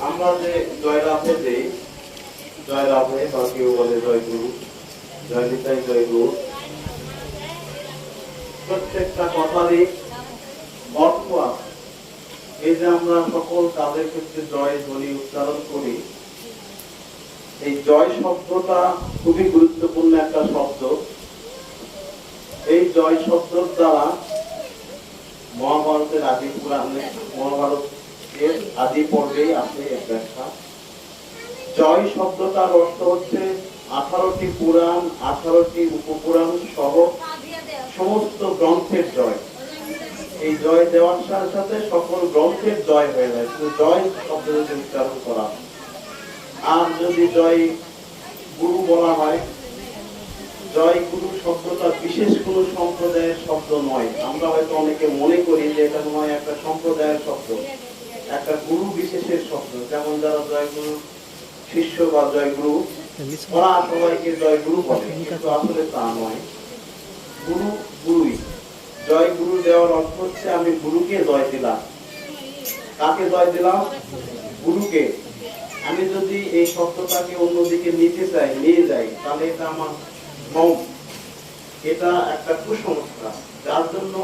আমরা যে জয়লাভে দেই, জয়লাভে বা কেউ বলে জয়গুরু, জয় নিতাই, জয়গুরু, প্রত্যেকটা কথারই অর্থ আছে। এই যে আমরা সকল কাজের ক্ষেত্রে জয় ধ্বনি উচ্চারণ করি, এই জয় শব্দটা খুবই গুরুত্বপূর্ণ একটা শব্দ। এই জয় শব্দের দ্বারা মহাভারতের আদি পুরাণে, মহাভারতের আদি পর্বেই আছে এক ব্যাখ্যা। জয় শব্দটার অর্থ হচ্ছে 18টি পুরাণ, 18টি উপপুরাণ সহ সমস্ত গ্রন্থের জয়। এই জয় দেওয়ার সাথে সাথে সকল গ্রন্থের জয় হয়ে যায়, জয় শব্দ যদি উচ্চারণ করা। আর যদি জয় গুরু বলা হয়, জয় গুরু শব্দটা বিশেষ কোন সম্প্রদায়ের শব্দ নয়। আমরা হয়তো অনেকে মনে করি যে এটা মনে হয় একটা সম্প্রদায়ের শব্দ, একটা গুরু বিশেষের শব্দ। যেমন যারা জয় গুরু শিষ্য বা জয় গুরু, ওরা সবাইকে জয় গুরু বলে, কিন্তু আসলে তা নয়। গুরু গুরুই। জয় গুরু দেওয়ার অর্থ হচ্ছে আমি গুরুকে জয় দিলাম। কাকে জয় দিলাম? গুরুকে। আমি যদি এই শব্দটাকে অন্যদিকে নিয়ে যাই, তাহলে এটা আমার এটা একটা কুসংস্কার। যার জন্য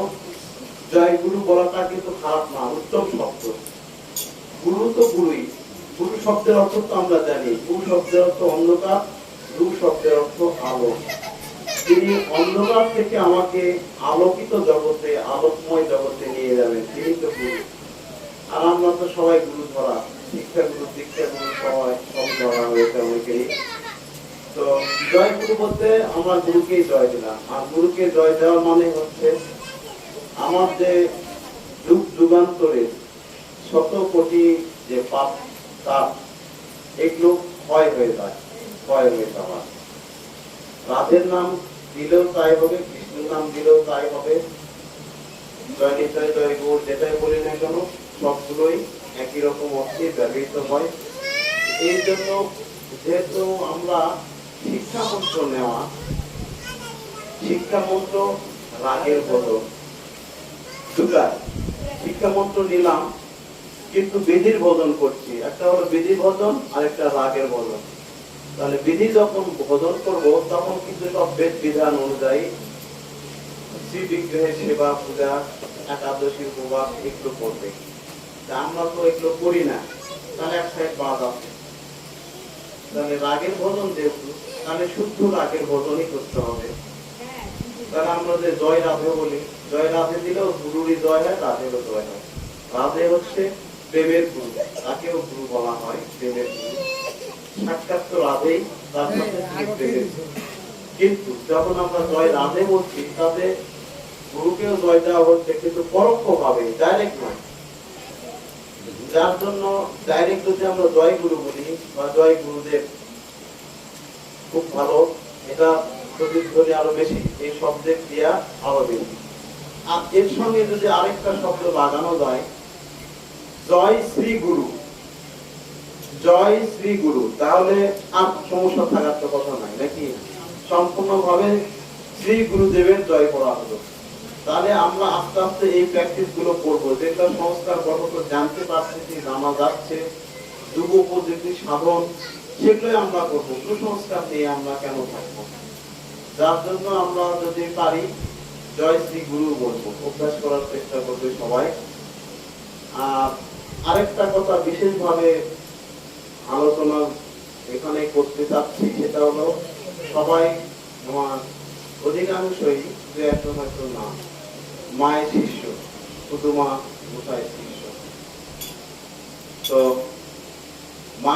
জয় গুরু বলাটা কিন্তু খারাপ না, উত্তম শব্দ। গুরু তো গুরুই। গুরু শব্দের অর্থ তো আমরা জানি, গুরু শব্দের অর্থ অন্ধকার, গুরু শব্দের অর্থ আলো। তিনি অন্ধকার থেকে আমাকে আলোকিত জগতে, আলোকময় জগতে নিয়ে যাবেন, তিনি তো গুরু। আর আমরা তো সবাই গুরু ধরা, শিক্ষা গুরু, দীক্ষা গুরু, সবাই সব ধরা হয়েছে অনেকেই। তো জয় গুরু বলতে আমরা গুরুকে জয় দিলাম। আর গুরুকে জয় দেওয়া মানে হচ্ছে আমার যে যুগ যুগান্তরে শত কোটি যে পাপ, তাপ, এগুলো ক্ষয় হয়ে যায়, ক্ষয় হয়ে যাওয়া। রাধের নাম দিলেও তাই হবে, কৃষ্ণের নাম দিলেও তাই হবে, জয় নিতাই, জয় গৌর যেটাই বলি না কেন, সবগুলোই একই রকম অর্থে ব্যবহৃত হয়। এই জন্য যেহেতু আমরা শিক্ষা মন্ত্র নেওয়া, শিক্ষা মন্ত্র রাগের বদল দুটাই। শিক্ষা মন্ত্র নিলাম কিন্তু বিধির ভোজন করছি, একটা হলো বিধি ভোজন আর একটা রাগের ভোজন। তাহলে বিধি যখন ভোজন করব তখন কিন্তু সব বেদ বিধান অনুযায়ী শ্রী বিগ্রহের সেবা, পূজা, একাদশী, উপবাস এগুলো করবে। আমরা তো এগুলো করি না, তাহলে এক সাইড বাদ আছে। তাহলে রাগের ভোজন যেহেতু, তাহলে শুদ্ধ রাগের ভোজনই করতে হবে। তাহলে আমরা যে জয় রাধে বলি, জয় রাধে দিলেও গুরুরই জয় হয়, রাধেরও জয় হয়। রাধে হচ্ছে প্রেমের গুরু, তাকেও গুরু বলা হয়, প্রেমের গুরু। সাক্ষাৎ তো রাধেই, তার সাথে প্রেমের গুরু। কিন্তু যখন আমরা জয় রাধে বলছি, তাতে গুরুকেও জয় দেওয়া হচ্ছে, কিন্তু পরোক্ষ ভাবে, ডাইরেক্ট নয়। যার জন্য ডাইরেক্ট যদি আমরা জয় গুরু বলি বা জয় গুরুদেব, খুব ভালো, এটা প্রতিধ্বনি আরো বেশি, এই শব্দের ক্রিয়া আরো বেশি। আর এর সঙ্গে যদি আরেকটা শব্দ লাগানো যায়, জয় শ্রী গুরু, জয় শ্রী গুরু, তাহলে আর সমস্যা থাকার তো কথা নাই, নাকি? সম্পূর্ণভাবে শ্রী গুরুদেবের জয় করা হলো। তাহলে আমরা আস্তে আস্তে এই প্র্যাকটিস গুলো করবো, যেটা সংস্কার গঠন জানতে পারতেছি, জানা যাচ্ছে, যুগ উপযোগী সাধন, সেগুলোই আমরা করবো। কুসংস্কার নিয়ে আমরা কেন থাকবো? যার জন্য আমরা যদি পারি জয় শ্রী গুরু বলবো, অভ্যাস করার চেষ্টা করবে সবাই। আর আরেকটা কথা বিশেষভাবে আলোচনা এখানে করতে চাচ্ছি, সেটা হলো সবাই, আমার অধিকাংশই দু একজন হয়তো না, মায়ের শিষ্য, শুধু মা গোসাই শিষ্য। তো মা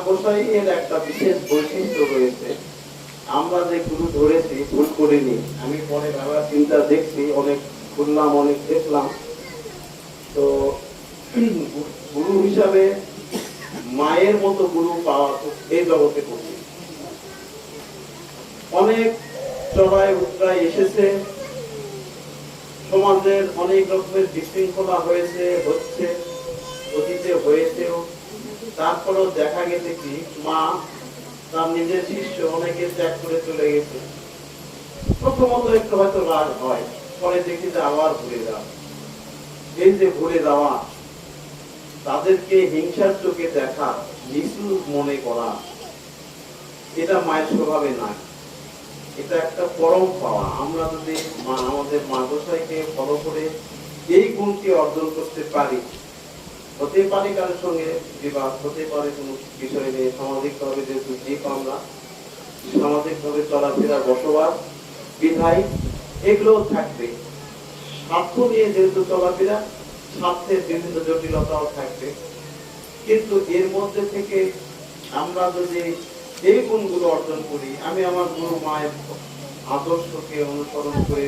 গোসাই এর একটা বিশেষ বৈশিষ্ট্য রয়েছে। আমরা যে গুরু ধরেছি, ভুল করিনি। আমি পরে ভাবা চিন্তা দেখছি, অনেক শুনলাম, অনেক দেখলাম। তো গুরু হিসাবে মায়ের মতো গুরু পাওয়া এই জগতে কঠিন। অনেক চড়াই উতরাই এসেছে, সমাজের অনেক রকমের বিশৃঙ্খলা হয়েছে, হচ্ছে, অতীতে হয়েছেও। তারপরেও দেখা গেছে কি মা তার নিজের শিষ্য অনেকে ত্যাগ করে চলে গেছে। প্রথমত একটু হয়তো রাগ হয়, পরে দেখি যে আবার ভুলে যাওয়া। এই যে ভুলে যাওয়া, তাদেরকে হিংসার চোখে দেখা, নিচু মনে করা, এটা মায়ের স্বভাবে নাই। এটা একটা পরম পাওয়া। আমরা যদি আমাদের মাদ্রাসাকে ফলো করে এই গুণটি অর্জন করতে পারি, হতে পারে কারোর সঙ্গে বিবাদ, হতে পারে কোনো বিষয় নিয়ে সামাজিকভাবে যেহেতু জীব আমরা, সামাজিকভাবে চলাফেরা, বসবাস, বিধায় এগুলো থাকবে। স্বার্থ নিয়ে যেহেতু চলাফেরা, স্বার্থের বিভিন্ন জটিলতাও থাকবে। কিন্তু এর মধ্যে থেকে আমরা যদি এই গুণগুলো অর্জন করি, আমি আমার গুরু মায়ের আদর্শকে অনুসরণ করে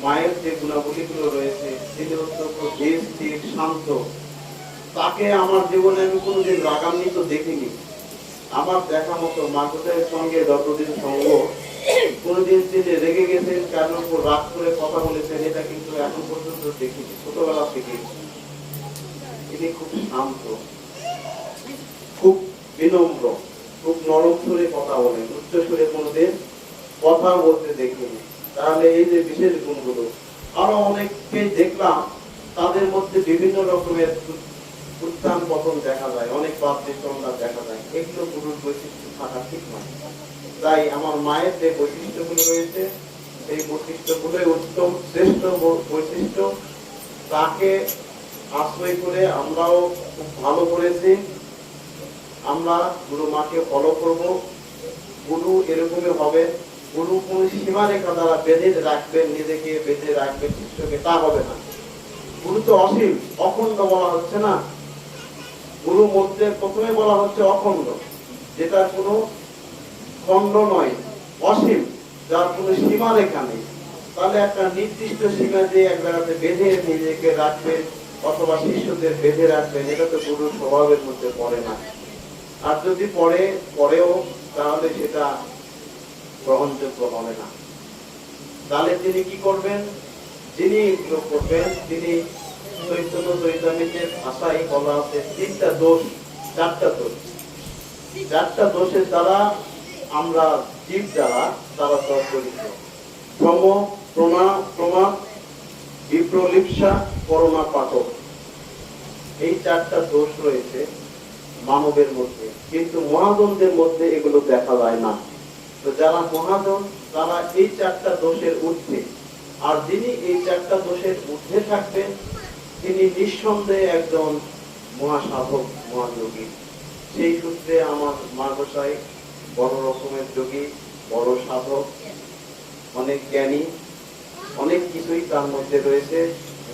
মায়ের যে গুণাবলীগুলো রয়েছে, তিনি অত্যন্ত ধীর স্থির শান্ত, তাকে আমার জীবনে আমি কোনোদিন রাগান্বিত দেখিনি। আমার দেখা মতো মাদ্রাসার সঙ্গে যতদিন সঙ্গ, কোনোদিন তিনি রেগে গেছেন, কারোর উপর রাগ করে কথা বলেছেন, এটা কিন্তু এখন পর্যন্ত দেখিনি। ছোটবেলা থেকে তিনি খুব শান্ত, খুব বিনম্র, খুব নরম সুরে কথা বলেন, উচ্চ সুরে কোনোদিন কথা বলতে দেখিনি। তাহলে এই যে বিশেষ গুণগুলো, আরো অনেককে দেখলাম তাদের মধ্যে বিভিন্ন রকমের উত্থান পতন দেখা যায়, অনেক বাদ বিসম্বাদ দেখা যায়। এগুলো গুরুর বৈশিষ্ট্য থাকা ঠিক নয়। তাই আমার মায়ের যে বৈশিষ্ট্যগুলো রয়েছে, এই বৈশিষ্ট্যগুলোই উত্তম শ্রেষ্ঠ বৈশিষ্ট্য। তাকে আশ্রয় করে আমরাও খুব ভালো করেছি। আমরা গুরু মাকে ফলো করব। গুরু এরকমই হবে। গুরু কোন সীমারেখা দ্বারা বেঁধে রাখবেন, নিজেকে বেঁধে রাখবেন শিষ্যকে, তা হবে না। গুরু তো অসীম, অখণ্ড বলা হচ্ছে না। গুরু মধ্যে প্রথমে বলা হচ্ছে অখণ্ড, যেটা কোনো খণ্ড নয়, অসীম, যার কোনো সীমারেখা নেই। তাহলে একটা নির্দিষ্ট সীমা দিয়ে এক জায়গাতে বেঁধে নিজেকে রাখবেন অথবা শিষ্যদের বেঁধে রাখবেন, এটা তো গুরুর স্বভাবের মধ্যে পড়ে না। আর যদি পরেও তাহলে সেটা গ্রহণযোগ্য হবে না। তাহলে তিনি কি করবেন? যিনি এগুলো করবেন, তিনি চৈতন্য চৈতন্যের ভাষায় বলা আছে তিনটা দোষ, চারটা দোষের দ্বারা আমরা জীব দ্বারা তারা জড়িত। ভ্রম, প্রমাদ, বিপ্রলিপ্সা, করুণা পাঠক, এই চারটা দোষ রয়েছে মানবের মধ্যে, কিন্তু মহাজনদের মধ্যে এগুলো দেখা যায় না। তো যারা মহাজন, তারা এই চারটা দোষের ঊর্ধ্বে। আর যিনি এই চারটা দোষের ঊর্ধ্বে থাকবেন, তিনি নিঃসন্দেহে একজন মহাসাধক, মহাযোগী। সেই সূত্রে আমার মাদ্রাসায় বড় রকমের যোগী, বড় সাধক, অনেক জ্ঞানী, অনেক কিছুই তার মধ্যে রয়েছে,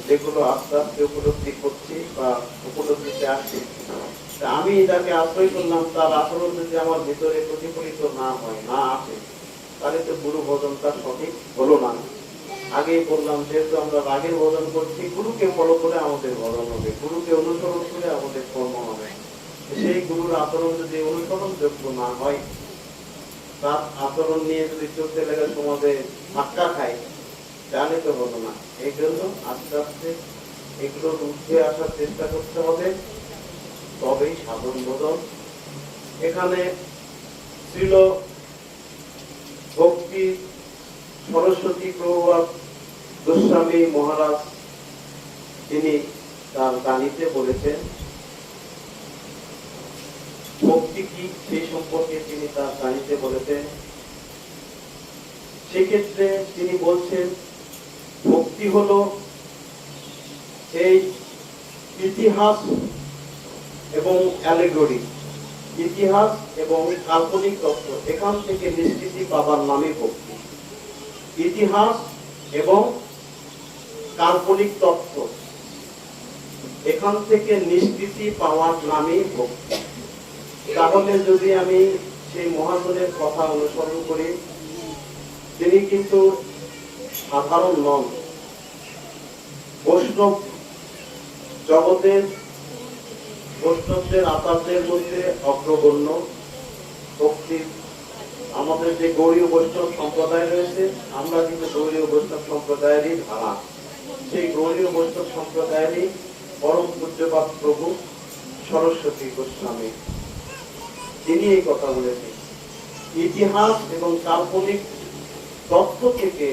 যেগুলো আস্তে আস্তে উপলব্ধি করছি বা উপলব্ধিতে আসছি। আমি তাকে আশ্রয় করলাম। তার আচরণ যদি আমার ভিতরে প্রতিফলিত না হয়, না আসে, তাহলে তো গুরু ভজনটা সঠিক হলো না। আগেই বললাম, যেহেতু আমরা রাগের ভজন করছি, গুরুকে ফলো করে আমাদের ভজন হবে, গুরুকে অনুসরণ করে আমাদের কর্ম হবে। সেই গুরুর আচরণ যদি অনুসরণযোগ্য না হয়, তার আচরণ নিয়ে যদি চলতে লেগে সমাজে ধাক্কা খায়, তাহলে তো হলো না। এই জন্য আস্তে আস্তে এগুলোর ঊর্ধ্বে আসার চেষ্টা করতে হবে, তবেই সাধন বোধন। এখানে ছিল ভক্তি সরস্বতী প্রভুপাদ গোস্বামী মহারাজ, তিনি তার বাণীতে বলেছেন ভক্তি কি, সেই সম্পর্কে তিনি তার বাণীতে বলেছেন। সেক্ষেত্রে তিনি বলছেন, ভক্তি হলো এই ইতিহাস এবং অ্যালেগরি, ইতিহাস এবং কাল্পনিক তত্ত্ব, এখান থেকে নিষ্কৃতি পাবার নামে ভক্তি। ইতিহাস এবং কাল্পনিক তত্ত্ব, এখান থেকে নিষ্কৃতি পাওয়ার নামে ভক্তি। তাহলে যদি আমি সেই মহাজনের কথা অনুসরণ করি, তিনি কিন্তু সাধারণ নন, বৈষ্ণব জগতের, বৈষ্ণবদের আচার্যের মধ্যে অগ্রগণ্য ভক্তি। আমাদের যে গৌড়ীয় বৈষ্ণব সম্প্রদায় রয়েছে, আমরা কিন্তু গৌড়ীয় বৈষ্ণব সম্প্রদায়েরই ধারা। সেই গৌড়ীয় বৈষ্ণব সম্প্রদায়েরই পরম পূজ্যপাদ প্রভু সরস্বতী গোস্বামী, তিনি এই কথা বলেছেন, ইতিহাস এবং কাল্পনিক তত্ত্ব থেকে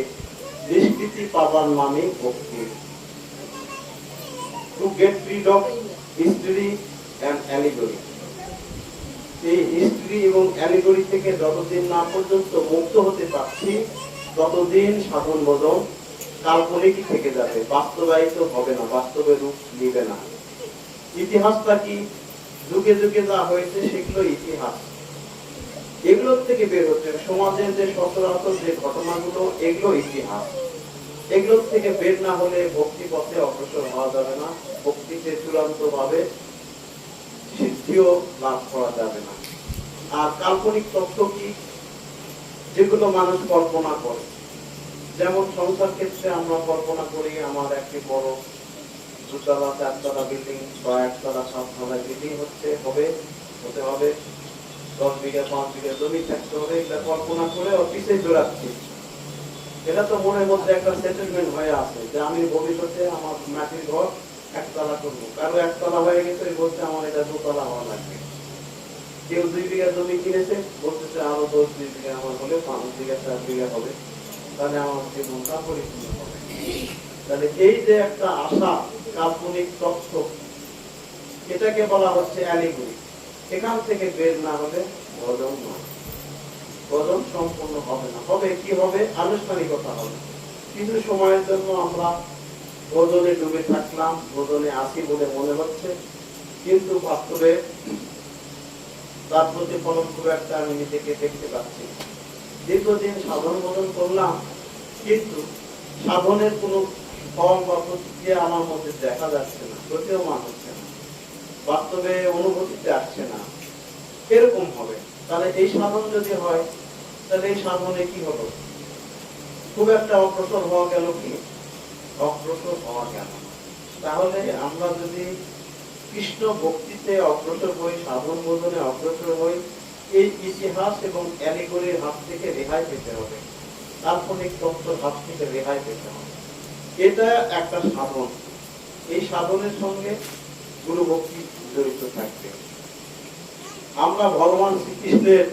নিষ্কৃতি পাবার নামে ভক্তি। To get rid of history and allegory. এই হিস্ট্রি এবং অ্যালিগরি থেকে যতদিন না পর্যন্ত মুক্ত হতে পারছি ততদিন সাধন ভজন কাল্পনিকই থেকে যাবে, বাস্তবায়িত হবে না, বাস্তবে রূপ নিবে না। ইতিহাসটা কি? যুগে যুগে যা হয়েছে সেগুলো ইতিহাস। এগুলোর থেকে বের হচ্ছে সমাজের যে সচরাচর যে ঘটনাগুলো, এগুলো ইতিহাস। এগুলোর থেকে বের না হলে ভক্তি পথে অগ্রসর হওয়া যাবে না, ভক্তিতে চূড়ান্ত ভাবে সিদ্ধিও লাভ করা যাবে না। আর কাল্পনিক তত্ত্ব কি? যেগুলো মানুষ কল্পনা করে, যেমন সংসার ক্ষেত্রে আমরা কল্পনা করি আমার একটি বড় 2তলা 4তলা বিল্ডিং বা 1তলা 7তলা বিল্ডিং হতে হবে, 10 বিঘা 5 বিঘা জমি থাকতে হবে, এটা কল্পনা করে অফিসে জোড়াচ্ছি। এটা তো মনের মধ্যে একটা সেটেলমেন্ট হয়ে আছে যে আমি ভবিষ্যতে আমার মাটির ঘর 1তলা করবো। কারো 1তলা হয়ে গেছে, বলছে আমার এটা 2তলা হওয়া লাগবে। কেউ 2 বিঘা জমি কিনেছে, বলতেছে আরো 10 বিঘা আমার হলে 5 বিঘা 4 বিঘা হবে, তাহলে আমার জীবনটা পরিপূর্ণ হবে। তাহলে এই যে একটা আশা, কাল্পনিক তথ্য, এটাকে বলা হচ্ছে অ্যালিগরি। এখান থেকে বের না হলে ভজন নয়, ভজন সম্পূর্ণ হবে না। হবে কি হবে? আনুষ্ঠানিকতা হবে। কিছু সময়ের জন্য আমরা ভজনে ডুবে থাকলাম, ভজনে আসি বলে মনে হচ্ছে, কিন্তু বাস্তবে তার প্রতিফলন খুব একটা আমি নিজেকে দেখতে পাচ্ছি। দীর্ঘদিন সাধন ভজন করলাম, কিন্তু সাধনের কোন ফল বা প্রতিক্রিয়া আমার মধ্যে দেখা যাচ্ছে না, প্রতীয়মান হচ্ছে না, বাস্তবে অনুভূতিতে আসছে না। এরকম হবে। তাহলে এই সাধন যদি হয়, তাহলে এই সাধনে কি হলো? খুব একটা অগ্রসর হওয়া গেল কি? অগ্রসর হওয়া গেল। তাহলে আমরা যদি কৃষ্ণ ভক্তিতে অগ্রসর হই, সাধন ভজনে অগ্রসর হই, এই ইতিহাস এবং অ্যালিগরির হাত থেকে রেহাই পেতে হবে, কাল্পনিক তত্ত্বের হাত থেকে রেহাই পেতে হবে। এটা একটা সাধন। এই সাধনের সঙ্গে গুরু ভক্তি জড়িত থাকবে। আমরা ভগবান শ্রীকৃষ্ণের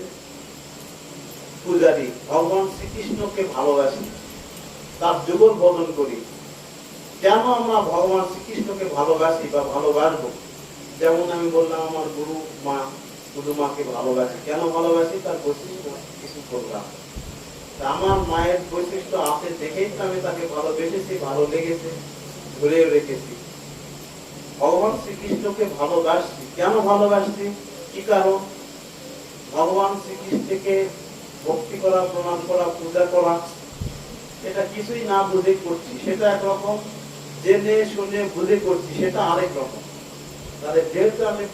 পূজারী, ভগবান শ্রীকৃষ্ণকে ভালোবাসি, তার যুগল ভজন করি। কেন আমরা ভগবান শ্রীকৃষ্ণকে ভালোবাসি বা ভালোবাসবো? যেমন আমি বললাম আমার গুরু মা, গুরু মাকে ভালোবাসি। কেন ভালোবাসি? তার বৈশিষ্ট্য কিছু করলাম। আমার মায়ের বৈশিষ্ট্য আছে দেখেই তো আমি তাকে ভালোবেসেছি, ভালো লেগেছে, ধরেও রেখেছি। ভগবান শ্রীকৃষ্ণকে ভালোবাসছি। কেন ভালোবাসছি? কি কারণ? ভগবান শ্রীকৃষ্ণকে ভক্তি করা, প্রণাম করা, পূজা করা, এটা কিছুই না বুঝে করছি, সেটা একরকম। জেনে শুনে বুঝে করছি, সেটা আরেক রকম। তাহলে যেহেতু আমি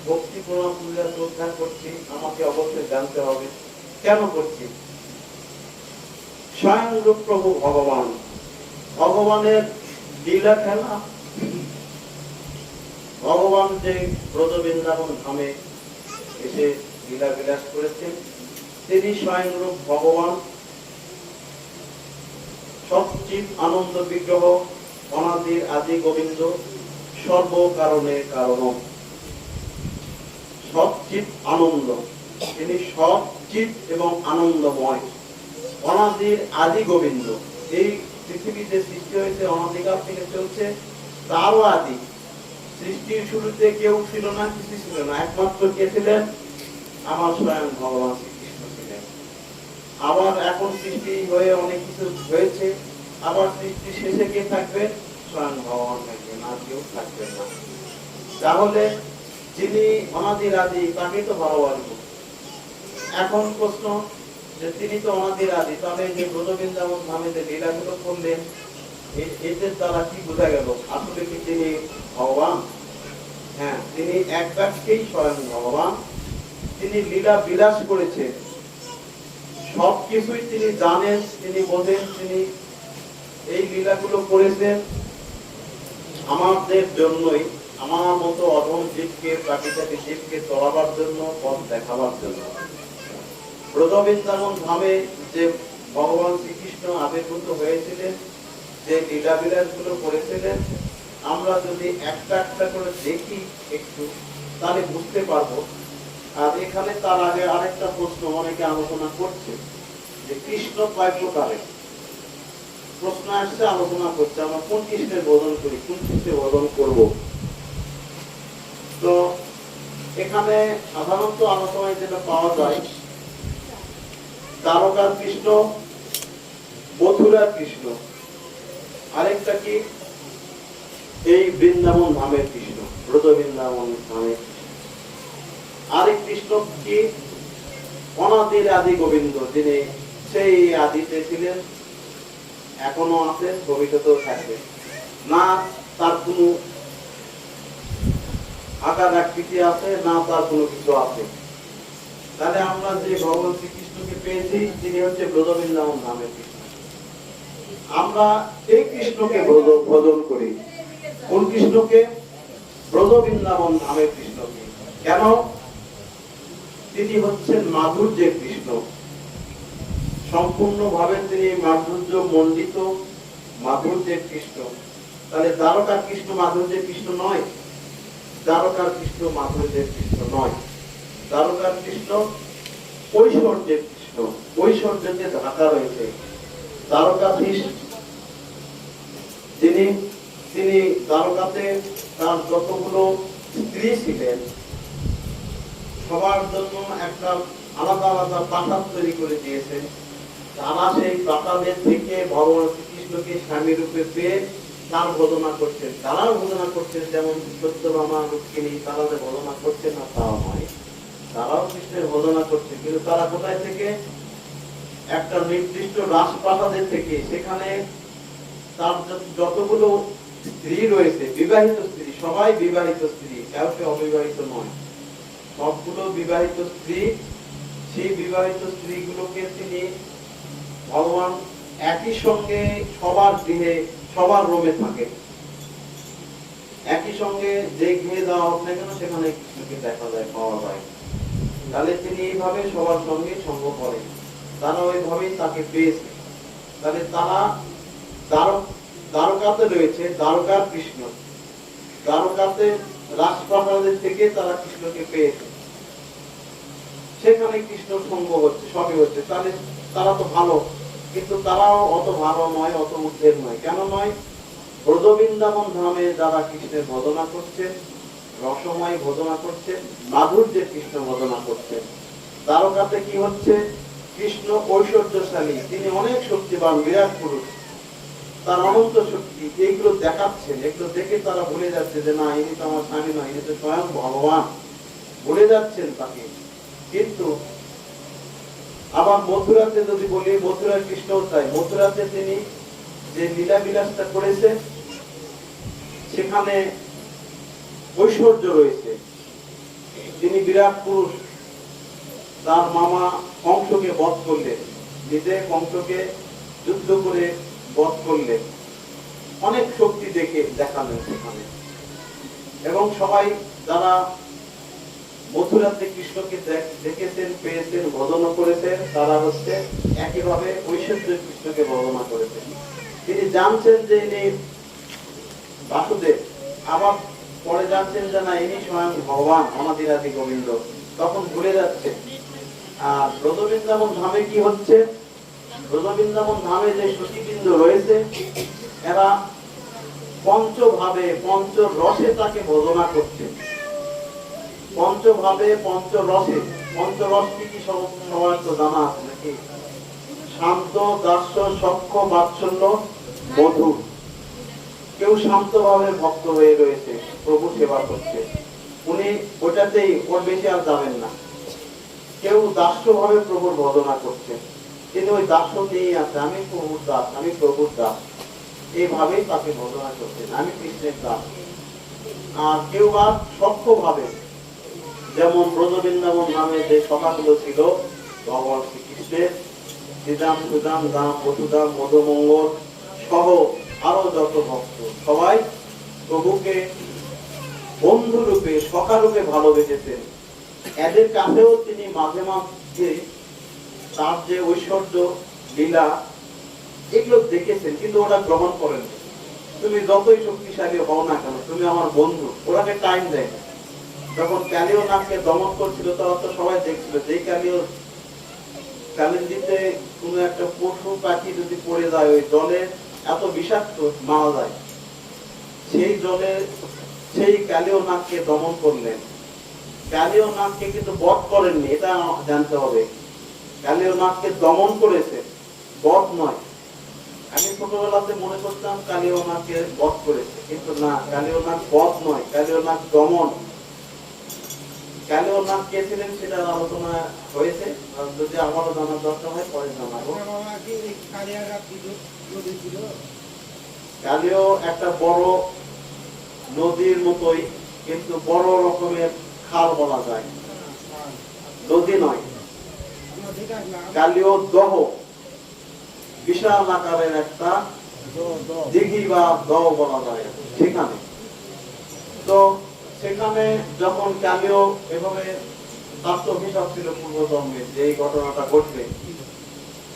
ভক্তি, প্রণাম, পূজা, শ্রদ্ধা করছি, আমাকে অবশ্যই জানতে হবে কেন করছি। স্বয়ং রূপ প্রভু ভগবান, ভগবানের লীলা খেলা। ভগবান যে ব্রজ বৃন্দাবন ধামে এসে লীলা বিলাস করেছেন, তিনি স্বয়ং রূপ ভগবান, সচ্চিৎ আনন্দ বিগ্রহ, অনাদির আদি গোবিন্দ, সর্ব কারণের কারণ। সচ্চিৎ আনন্দ, তিনি সচ্চিৎ এবং আনন্দময়। অনাদির আদি গোবিন্দ, এই পৃথিবীতে সৃষ্টি হয়েছে অনাদিকাল থেকে চলছে, তারও আদি। সৃষ্টির শুরুতে কেউ ছিল না, কিছু ছিল না, একমাত্র কে ছিলেন? আমার স্বয়ং ভগবান শ্রীকৃষ্ণ ছিলেন। আবার এখন সৃষ্টি হয়ে অনেক কিছু হয়েছে, আবার সৃষ্টি শেষে কে থাকবে? স্বয়ং ভগবান থাকবেন, আর কেউ থাকবেন না। তাহলে যিনি অনাদির আদি, তাকে তো ভালোবাসবো। এখন প্রশ্ন যে তিনি তো অনাদির আদি, তাহলে যে ব্রজ বৃন্দাবন ধামে যে লীলাগুলো করলেন, এদের দ্বারা কি বোঝা গেল? আসলে কি তিনি ভগবান? হ্যাঁ, তিনি এক বাক্যেই স্বয়ং ভগবান। তিনি লীলা বিলাস করেছেন, সবকিছুই তিনি জানেন, তিনি বোঝেন, তিনি এই লীলাগুলো করেছেন আমাদের জন্যই, আমার মতো অধম জীবকে, প্রাকৃতিক জীবকে চলাবার জন্য, পথ দেখাবার জন্য। ব্রজ বৃন্দাবন ধামে যে ভগবান শ্রীকৃষ্ণ আবির্ভূত হয়েছিলেন, যে লীলা বিলাস গুলো করেছিলেন, আমরা যদি একটা একটা করে দেখি একটু, তাহলে বুঝতে পারবো। আর এখানে তার আগে আরেকটা প্রশ্ন অনেকে আলোচনা করছে যে কৃষ্ণ কয় প্রকারের। প্রশ্ন আসছে, আলোচনা করছে আমরা কোন কৃষ্ণের ভজন করি, কোন কৃষ্ণের ভজন করব। এখানে সাধারণত আলোচনায় যেটা পাওয়া যায়, দ্বারকার কৃষ্ণ, মথুরার কৃষ্ণ, আরেকটা কি এই বৃন্দাবন ধামের কৃষ্ণ, ব্রজ বৃন্দাবন ধামের আরেক কৃষ্ণ কি অনাদির আদি গোবিন্দ, যিনি সেই আদিতে ছিলেন, এখনো আছেন, ভবিষ্যতেও থাকবে না। তার কোনো আকার আকৃতি আছে না, তার কোনো কিছু আছে। তাহলে আমরা যে ভগবান শ্রীকৃষ্ণকে পেয়েছি, তিনি হচ্ছে ব্রজ বৃন্দাবন ধামের কৃষ্ণ। আমরা এই কৃষ্ণকে ভজন করি। কোন কৃষ্ণকে? ব্রজ বৃন্দাবন ধামের কৃষ্ণকে। কেন? তিনি হচ্ছেন মাধুর্যের কৃষ্ণ, সম্পূর্ণভাবে তিনি মাধুর্য মণ্ডিত, মাধুর্যের কৃষ্ণ। তাহলে দ্বারকার কৃষ্ণ মাধুর্যের কৃষ্ণ নয়, দ্বারকার কৃষ্ণ মাধুর্যের কৃষ্ণ নয়, দ্বারকার কৃষ্ণ ঐশ্বর্যের কৃষ্ণ, ঐশ্বর্যকে ঢাকা রয়েছে। দ্বারকাধীশ তিনি দ্বারকাতে তার যতগুলো স্ত্রী ছিলেন, সবার জন্য একটা আলাদা আলাদা প্রাসাদ তৈরি করে দিয়েছেন। তারা সেই প্রাসাদের থেকে ভগবান শ্রীকৃষ্ণকে স্বামী রূপে পেয়ে তার ভজনা করছেন। তারাও ভজনা করছেন, যেমন সত্যভামা, রুক্মিণী, তারা যে ভজনা করছেন না তাও নয়, তারাও কৃষ্ণের ভজনা করছে। কিন্তু তারা কোথায় থেকে? একটা নির্দিষ্ট রাজপ্রাসাদের থেকে। সেখানে তার যতগুলো স্ত্রী রয়েছে, বিবাহিত স্ত্রী, সবাই বিবাহিত স্ত্রী, কাউকে অবিবাহিত নয়, সবগুলো বিবাহিত স্ত্রী। সেই বিবাহিত স্ত্রীগুলোকে তিনি ভগবান একই সঙ্গে সবার গৃহে, সবার রুমে থাকে, একই সঙ্গে যে গৃহে যাওয়া হোক না কেন সেখানে কৃষ্ণকে দেখা যায়, পাওয়া যায়। তাহলে তিনি এইভাবে সবার সঙ্গে সঙ্গ করেন, তারা ওইভাবেই তাকে পেয়েছে। তাহলে তারা দ্বারকাতে রয়েছে, দ্বারকার কৃষ্ণ, দ্বারকাতে রাজপ্রাসাদের থেকে তারা কৃষ্ণকে পেয়েছে, সেখানে কৃষ্ণ সঙ্গ হচ্ছে, সবই হচ্ছে। তাহলে তারা তো ভালো, কিন্তু তারাও অত ভালো নয়, অত ঊর্ধ্বের নয়। কেন নয়? ব্রজ বৃন্দাবন ধামে যারা কৃষ্ণের ভজনা করছেন, রসময় ভজনা করছেন, মাধুর্যের কৃষ্ণ ভজনা করছেন। দ্বারকাতে কি হচ্ছে? কৃষ্ণ ঐশ্বর্যশালী, তিনি অনেক শক্তিবান, বিরাট পুরুষ, তার অনন্ত শক্তি, এইগুলো দেখাচ্ছেন। এগুলো দেখে তারা ভুলে যাচ্ছে যে না, ইনি তো আমার স্বামী নয়, ইনি তো স্বয়ং ভগবান, ভুলে যাচ্ছেন তাকে। কিন্তু আবার মথুরাতে যদি বলি, মথুরার কৃষ্ণ তাই, মথুরাতে তিনি যে লীলা বিলাসটা করেছে, সেখানে ঐশ্বর্য রয়েছে। তিনি বিরাট পুরুষ, তার মামা কংসকে বধ করলেন, নিজে কংসকে যুদ্ধ করে বধ করলেন, অনেক শক্তি দেখালেন সেখানে। এবং সবাই যারা মথুরাতে কৃষ্ণকে দেখেছেন, পেয়েছেন, ভজনা করেছেন, তারা হচ্ছে একইভাবে ঐশ্বর্য কৃষ্ণকে ভজনা করেছেন। তিনি জানছেন যে ইনি বাসুদেব, আবার পরে জানছেন যে না, ইনি স্বয়ং ভগবান, অনাদির আদি গোবিন্দ, তখন ভুলে যাচ্ছে। আর ব্রজ বৃন্দাবন ধামে কি হচ্ছে? ব্রজ বৃন্দাবন ধামে যে সতীবৃন্দ রয়েছে, এরা পঞ্চভাবে, পঞ্চরসে তাকে ভজনা করছে। পঞ্চভাবে, পঞ্চরসে, পঞ্চরস কি সবার তো জানা আছে নাকি? শান্ত, দাস্য, সখ্য, বাৎসল্য, মধুর। কেউ শান্তভাবে ভক্ত হয়ে রয়েছে, প্রভু সেবা করছে, উনি ওটাতেই, ওর বেশি আর যাবেন না। কেউ দাস্যভাবে প্রভুর ভজনা করছে, তিনি ওই দাস্য নিয়েই আছে, আমি প্রভুর দাস, আমি প্রভুর দাস, এইভাবেই তাকে ভজনা করছেন, আমি কৃষ্ণের দাস। আর কেউ বা সখ্য ভাবে, যেমন ব্রজ বৃন্দাবন নামে যে সখাগুলো ছিল ভগবান শ্রীকৃষ্ণের, শ্রীদাম, সুদাম, দাম, বসুদাম, মধুমঙ্গল সহ আরো যত ভক্ত, সবাই প্রভুকে বন্ধু রূপে, সখা রূপে ভালোবেসেছেন। এদের কাছেও তিনি মাঝে মাঝে তার যে ঐশ্বর্য লীলা, এগুলো দেখেছেন, কিন্তু ওরা গ্রহণ করেন। তুমি যতই শক্তিশালী হও না কেন, তুমি আমার বন্ধু, ওরাকে টাইম দেয় না। যখন কালিও নাককে দমন করছিল, তারা তো সবাই দেখছিল, যেই কালিন্দিতে কোন একটা পশু পাখি যদি পড়ে যায়, ওই জলে এত বিষাক্ত, মারা যায়। সেই জলে সেই কালিও নাককে দমন করলেন, কালীয় নাগকে কিন্তু বধ করেননি, এটা জানতে হবে। কালীয় নাগকে দমন করেছে, বধ নয়। আমি ছোটবেলাতে মনে করতাম কালীয় নাগকে বধ করেছে, কিন্তু না, কালীয় নাগ বধ নয়, কালীয় নাগ দমন। কালীয় নাগ কে ছিলেন সেটার আলোচনা হয়েছে, যদি আমারও জানার দরকার হয় পরে জানাবো। কালীয় একটা বড় নদীর মতোই, কিন্তু বড় রকমের খাল বলা যায়, নদী নয়। কালীয় দহ, বিশাল আকারের একটা দিঘি বা দহ বলা যায় সেখানে। তো সেখানে যখন কালীয় এভাবে, তার তো অভিশাপ ছিল পূর্বজন্মের যে এই ঘটনাটা ঘটবে,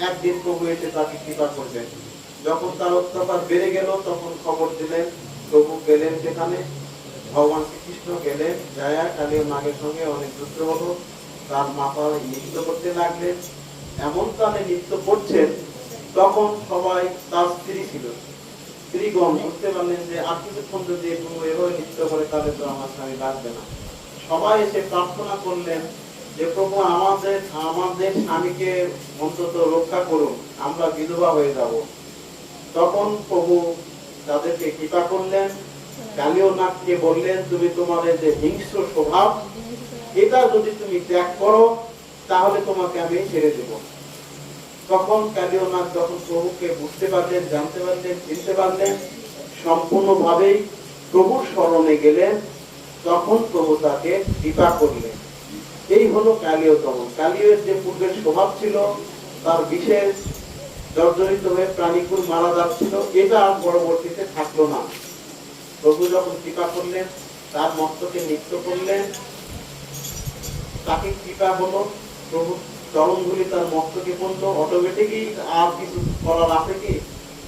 একদিন প্রভু এসে তাকে কৃপা করবেন। যখন তার অত্যাচার বেড়ে গেল তখন খবর দিলেন, প্রভু গেলেন সেখানে, ভগবান শ্রীকৃষ্ণ গেলেন, যায়া কালীয় নাগের সঙ্গে অনেক যুদ্ধ হলো, তার মাথা নৃত্য করতে লাগলেন। এমন তালে নৃত্য করছেন, তখন সবাই, তার স্ত্রী ছিল, স্ত্রীগণ বুঝতে পারলেন যে আর কিছুক্ষণ যদি প্রভু এভাবে নৃত্য করে তাহলে তো আমার স্বামী লাগবে না। সবাই এসে প্রার্থনা করলেন যে প্রভু আমাদের স্বামীকে অন্তত রক্ষা করুন, আমরা বিধবা হয়ে যাব। তখন প্রভু তাদেরকে কৃপা করলেন, কালীয় নাগকে বললেন তুমি তোমার এই যে হিংস্র স্বভাব, এটা যদি তুমি ত্যাগ করো তাহলে তোমাকে আমি ছেড়ে দেব। তখন কালীয় নাগ যখন প্রভুকে বুঝতে পারলেন, জানতে পারলেন, চিনতে পারলেন, সম্পূর্ণভাবেই প্রভুর শরণে গেলেন, তখন প্রভু তাকে কৃপা করলেন। এই হলো কালীয় দমন। কালীয়ের যে পূর্বের স্বভাব ছিল, তার বিশেষ জর্জরিত হয়ে প্রাণীকুল মারা যাচ্ছিল, এটা পরবর্তীতে থাকলো না। প্রভু যখন কৃপা করলেন, তার মস্তকে নৃত্য করলেন, তাকে কৃপা হলো, প্রভু চরণগুলি তার মস্তকে পড়লো, অটোমেটিকই আর কিছু করার আছে কি?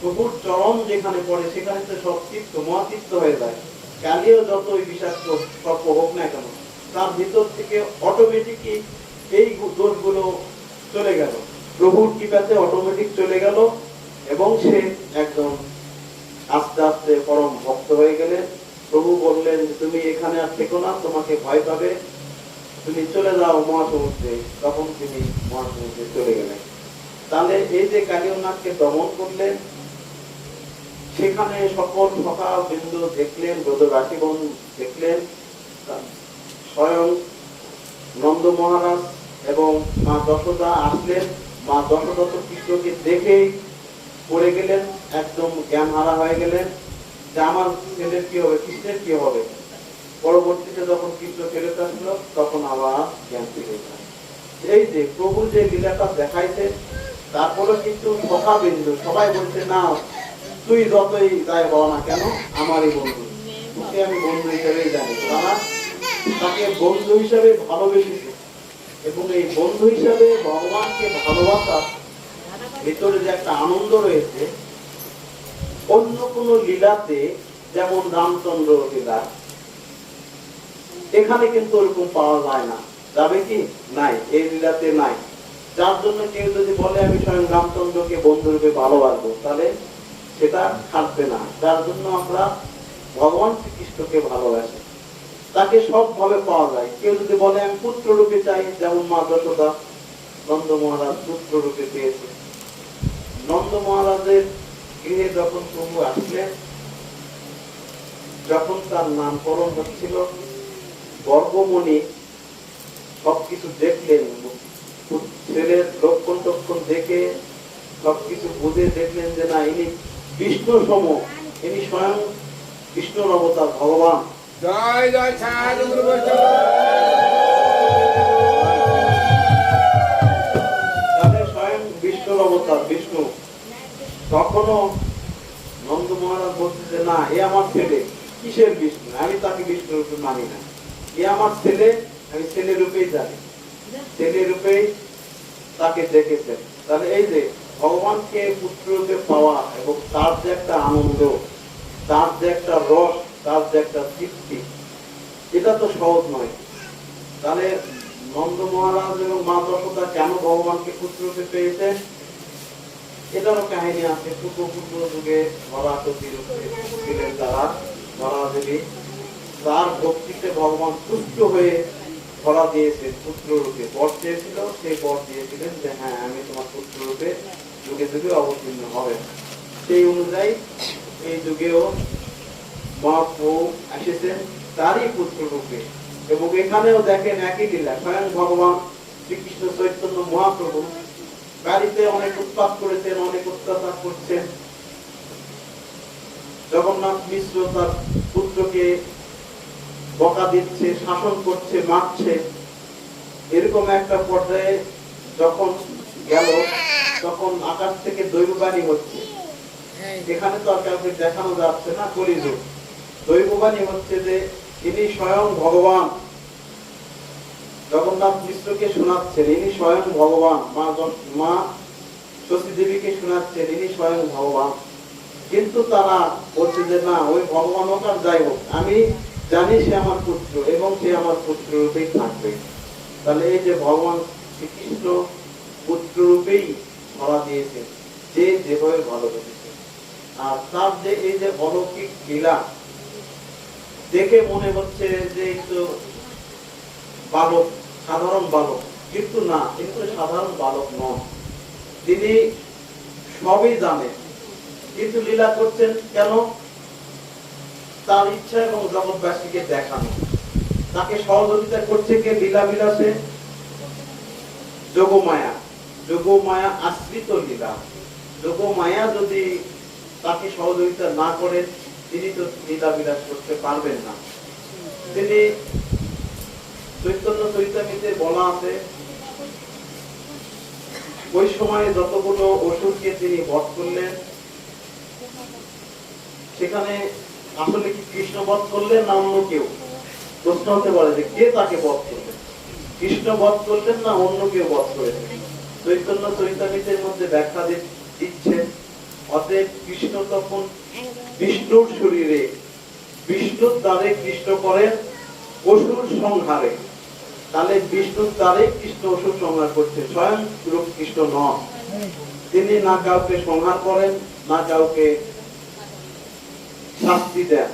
প্রভুর চরণ যেখানে পড়ে সেখানে তো সব তৃপ্ত, মহাতৃপ্ত হয়ে যায়। কালীয় যতই বিষাক্ত সর্প হোক না কেন, তার ভিতর থেকে অটোমেটিকই এই দোষগুলো চলে গেল, প্রভুর কৃপাতে অটোমেটিক চলে গেল, এবং সে একদম আস্তে আস্তে পরম ভক্ত হয়ে গেলেন। প্রভু বললেন তুমি এখানে আর থেকো না, তোমাকে ভয় পাবে, তুমি চলে যাও মহাসমুদ্রে। তখন তিনি মহাসমুদ্রে চলে গেলেন। তাহলে এই যে কালীয় নাগকে দমন করলেন, সেখানে সকল সখা বিন্দু দেখলেন, ব্রজবাসীগণ দেখলেন, স্বয়ং নন্দ মহারাজ এবং মা যশোদা আসলেন। মা যশোদা তো কৃষ্ণকে দেখেই পড়ে গেলেন, একদম জ্ঞান হারা হয়ে গেলেন যে আমার ছেলের কি হবে, কৃষ্ণের কি হবে। পরবর্তীতে যখন কৃষ্ণ ফেরত আসলো তখন আবার জ্ঞান ফিরে যায়। এই যে প্রভু যে লীলাটা দেখাইছে, তারপরে কিন্তু সখা বিন্দু সবাই বলছে না তুই যতই যাই বল না কেন আমারই বন্ধু, তোকে আমি বন্ধু হিসেবেই জানি। তারা তাকে বন্ধু হিসেবে ভালোবেসেছে, এবং এই বন্ধু হিসেবে ভগবানকে ভালোবাসার ভিতরে যে একটা আনন্দ রয়েছে, অন্য কোন লীলাতে যেমন রামচন্দ্র লীলা, এখানে কিন্তু ওরকম পাওয়া যায় না। যাবে কি? নাই, এই লীলাতে নাই। যার জন্য কেউ যদি বলে আমি স্বয়ং রামচন্দ্রকে বন্ধুরূপে ভালোবাসবো, তাহলে সেটা খাটবে না। যার জন্য আমরা ভগবান শ্রীকৃষ্ণকে ভালোবাসি, তাকে সব ভাবে পাওয়া যায়। কেউ যদি বলে আমি পুত্র রূপে চাই, যেমন মা যশোদা নন্দ মহারাজ পুত্র রূপে পেয়েছে। নন্দ মহারাজের গৃহে যখন প্রভু আসলেন, যখন তার নামকরণ হচ্ছিল, গর্ভমণি সবকিছু দেখলেন, ছেলের লক্ষণ টক্ষণ দেখে সবকিছু বুঝে দেখলেন যে না, ইনি বিষ্ণু সম, ইনি স্বয়ং বিষ্ণুর অবতার ভগবান। জয় জয় সাধু গুরু স্বয়ং বিষ্ণুর অবতার বিষ্ণু। তখনও নন্দ মহারাজ বলছে যে না, এ আমার ছেলে। কিসের বিষ্ণু? আমি তাকে বিষ্ণু রূপে মানি না, এ আমার ছেলে, আমি ছেলে রূপেই জানি, ছেলে রূপেই তাকে দেখেছেন। তাহলে এই যে ভগবানকে পুত্র রূপে পাওয়া এবং তার যে একটা আনন্দ, তার যে একটা রস, তার যে একটা তৃপ্তি, এটা তো সহজ নয়। তাহলে নন্দ মহারাজ এবং মা যশোদা কেন ভগবানকে পুত্র রূপে পেয়েছেন, এটারও কাহিনী আছে। পূর্ব যুগে ছিলেন তারা, ধরা দেবী, তার ভক্তিতে ভগবান তুষ্ট হয়ে ধরা দিয়েছে পুত্র রূপে, বর চেয়েছিল, সেই বর দিয়েছিলেন যে হ্যাঁ আমি তোমার পুত্র রূপে যুগে যুগে অবতীর্ণ হবে। সেই অনুযায়ী এই যুগেও মহাপ্রভু এসেছেন তারই পুত্র রূপে। এবং এখানেও দেখেন একই লীলা, স্বয়ং ভগবান শ্রীকৃষ্ণ চৈতন্য মহাপ্রভু বাড়িতে অনেক উৎপাত করেছেন, অনেক অত্যাচার করছেন। জগন্নাথ মিশ্র তার পুত্রকে বকা দিচ্ছে, শাসন করছে, মারছে। এরকম একটা পর্যায়ে যখন গেল, তখন আকাশ থেকে দৈববাণী হচ্ছে। এখানে তো আর কাউকে দেখানো যাচ্ছে না, কলিযুগ। দৈববাণী হচ্ছে যে ইনি স্বয়ং ভগবান। জগন্নাথ মিশ্রকে শোনাচ্ছেন ইনি স্বয়ং ভগবান, মা শশী দেবীকে শোনাচ্ছেন ইনি স্বয়ং ভগবান। কিন্তু তারা বলছে যে না, ওই ভগবান হোক আর যাই হোক, আমি জানি সে আমার পুত্র এবং সে আমার পুত্র রূপেই থাকবে। তাহলে এই যে ভগবান শ্রীকৃষ্ণ পুত্র রূপেই ধরা দিয়েছে, যে যেভাবে ভালোবেসেছে। আর তার যে এই যে অলৌকিক লীলা দেখে মনে হচ্ছে যে একটু বালক, সাধারণ বালক, কিন্তু না, কিন্তু সাধারণ বালক নন। তিনি সবই জানেন, কিন্তু লীলা করছেন কেন? তার ইচ্ছা এবং জগৎবাসীকে দেখানো। তাকে সহযোগিতা করছে কে? লীলা বিলাসে যোগমায়া। যোগমায়া আশ্রিত লীলা। যোগমায়া যদি তাকে সহযোগিতা না করে, তিনি তো লীলা বিলাস করতে পারবেন না। তিনি চৈতন্য চৈতামিতে বলা আছে, ওই সময়ে যতগুলো অসুরকে তিনি বধ করলেন, সেখানে আসলে কি কৃষ্ণ বধ করলেন না অন্য কেউ? প্রশ্ন হতে পারে যে কে তাকে বধ করলেন, কৃষ্ণ বধ করলেন না অন্য কেউ বধ করেছেন? চৈতন্য চৈতামিতের মধ্যে ব্যাখ্যা দিচ্ছে, অতএব কৃষ্ণ তখন বিষ্ণুর শরীরে, বিষ্ণুর দ্বারে কৃষ্ণ করেন অসুর সংহারে। তাহলে বিষ্ণুর দ্বারে কৃষ্ণ অসুর সংহার করছে, স্বয়ং রূপ কৃষ্ণ নন। তিনি না কাউকে সংহার করেন, না কাউকে শাস্তি দেন।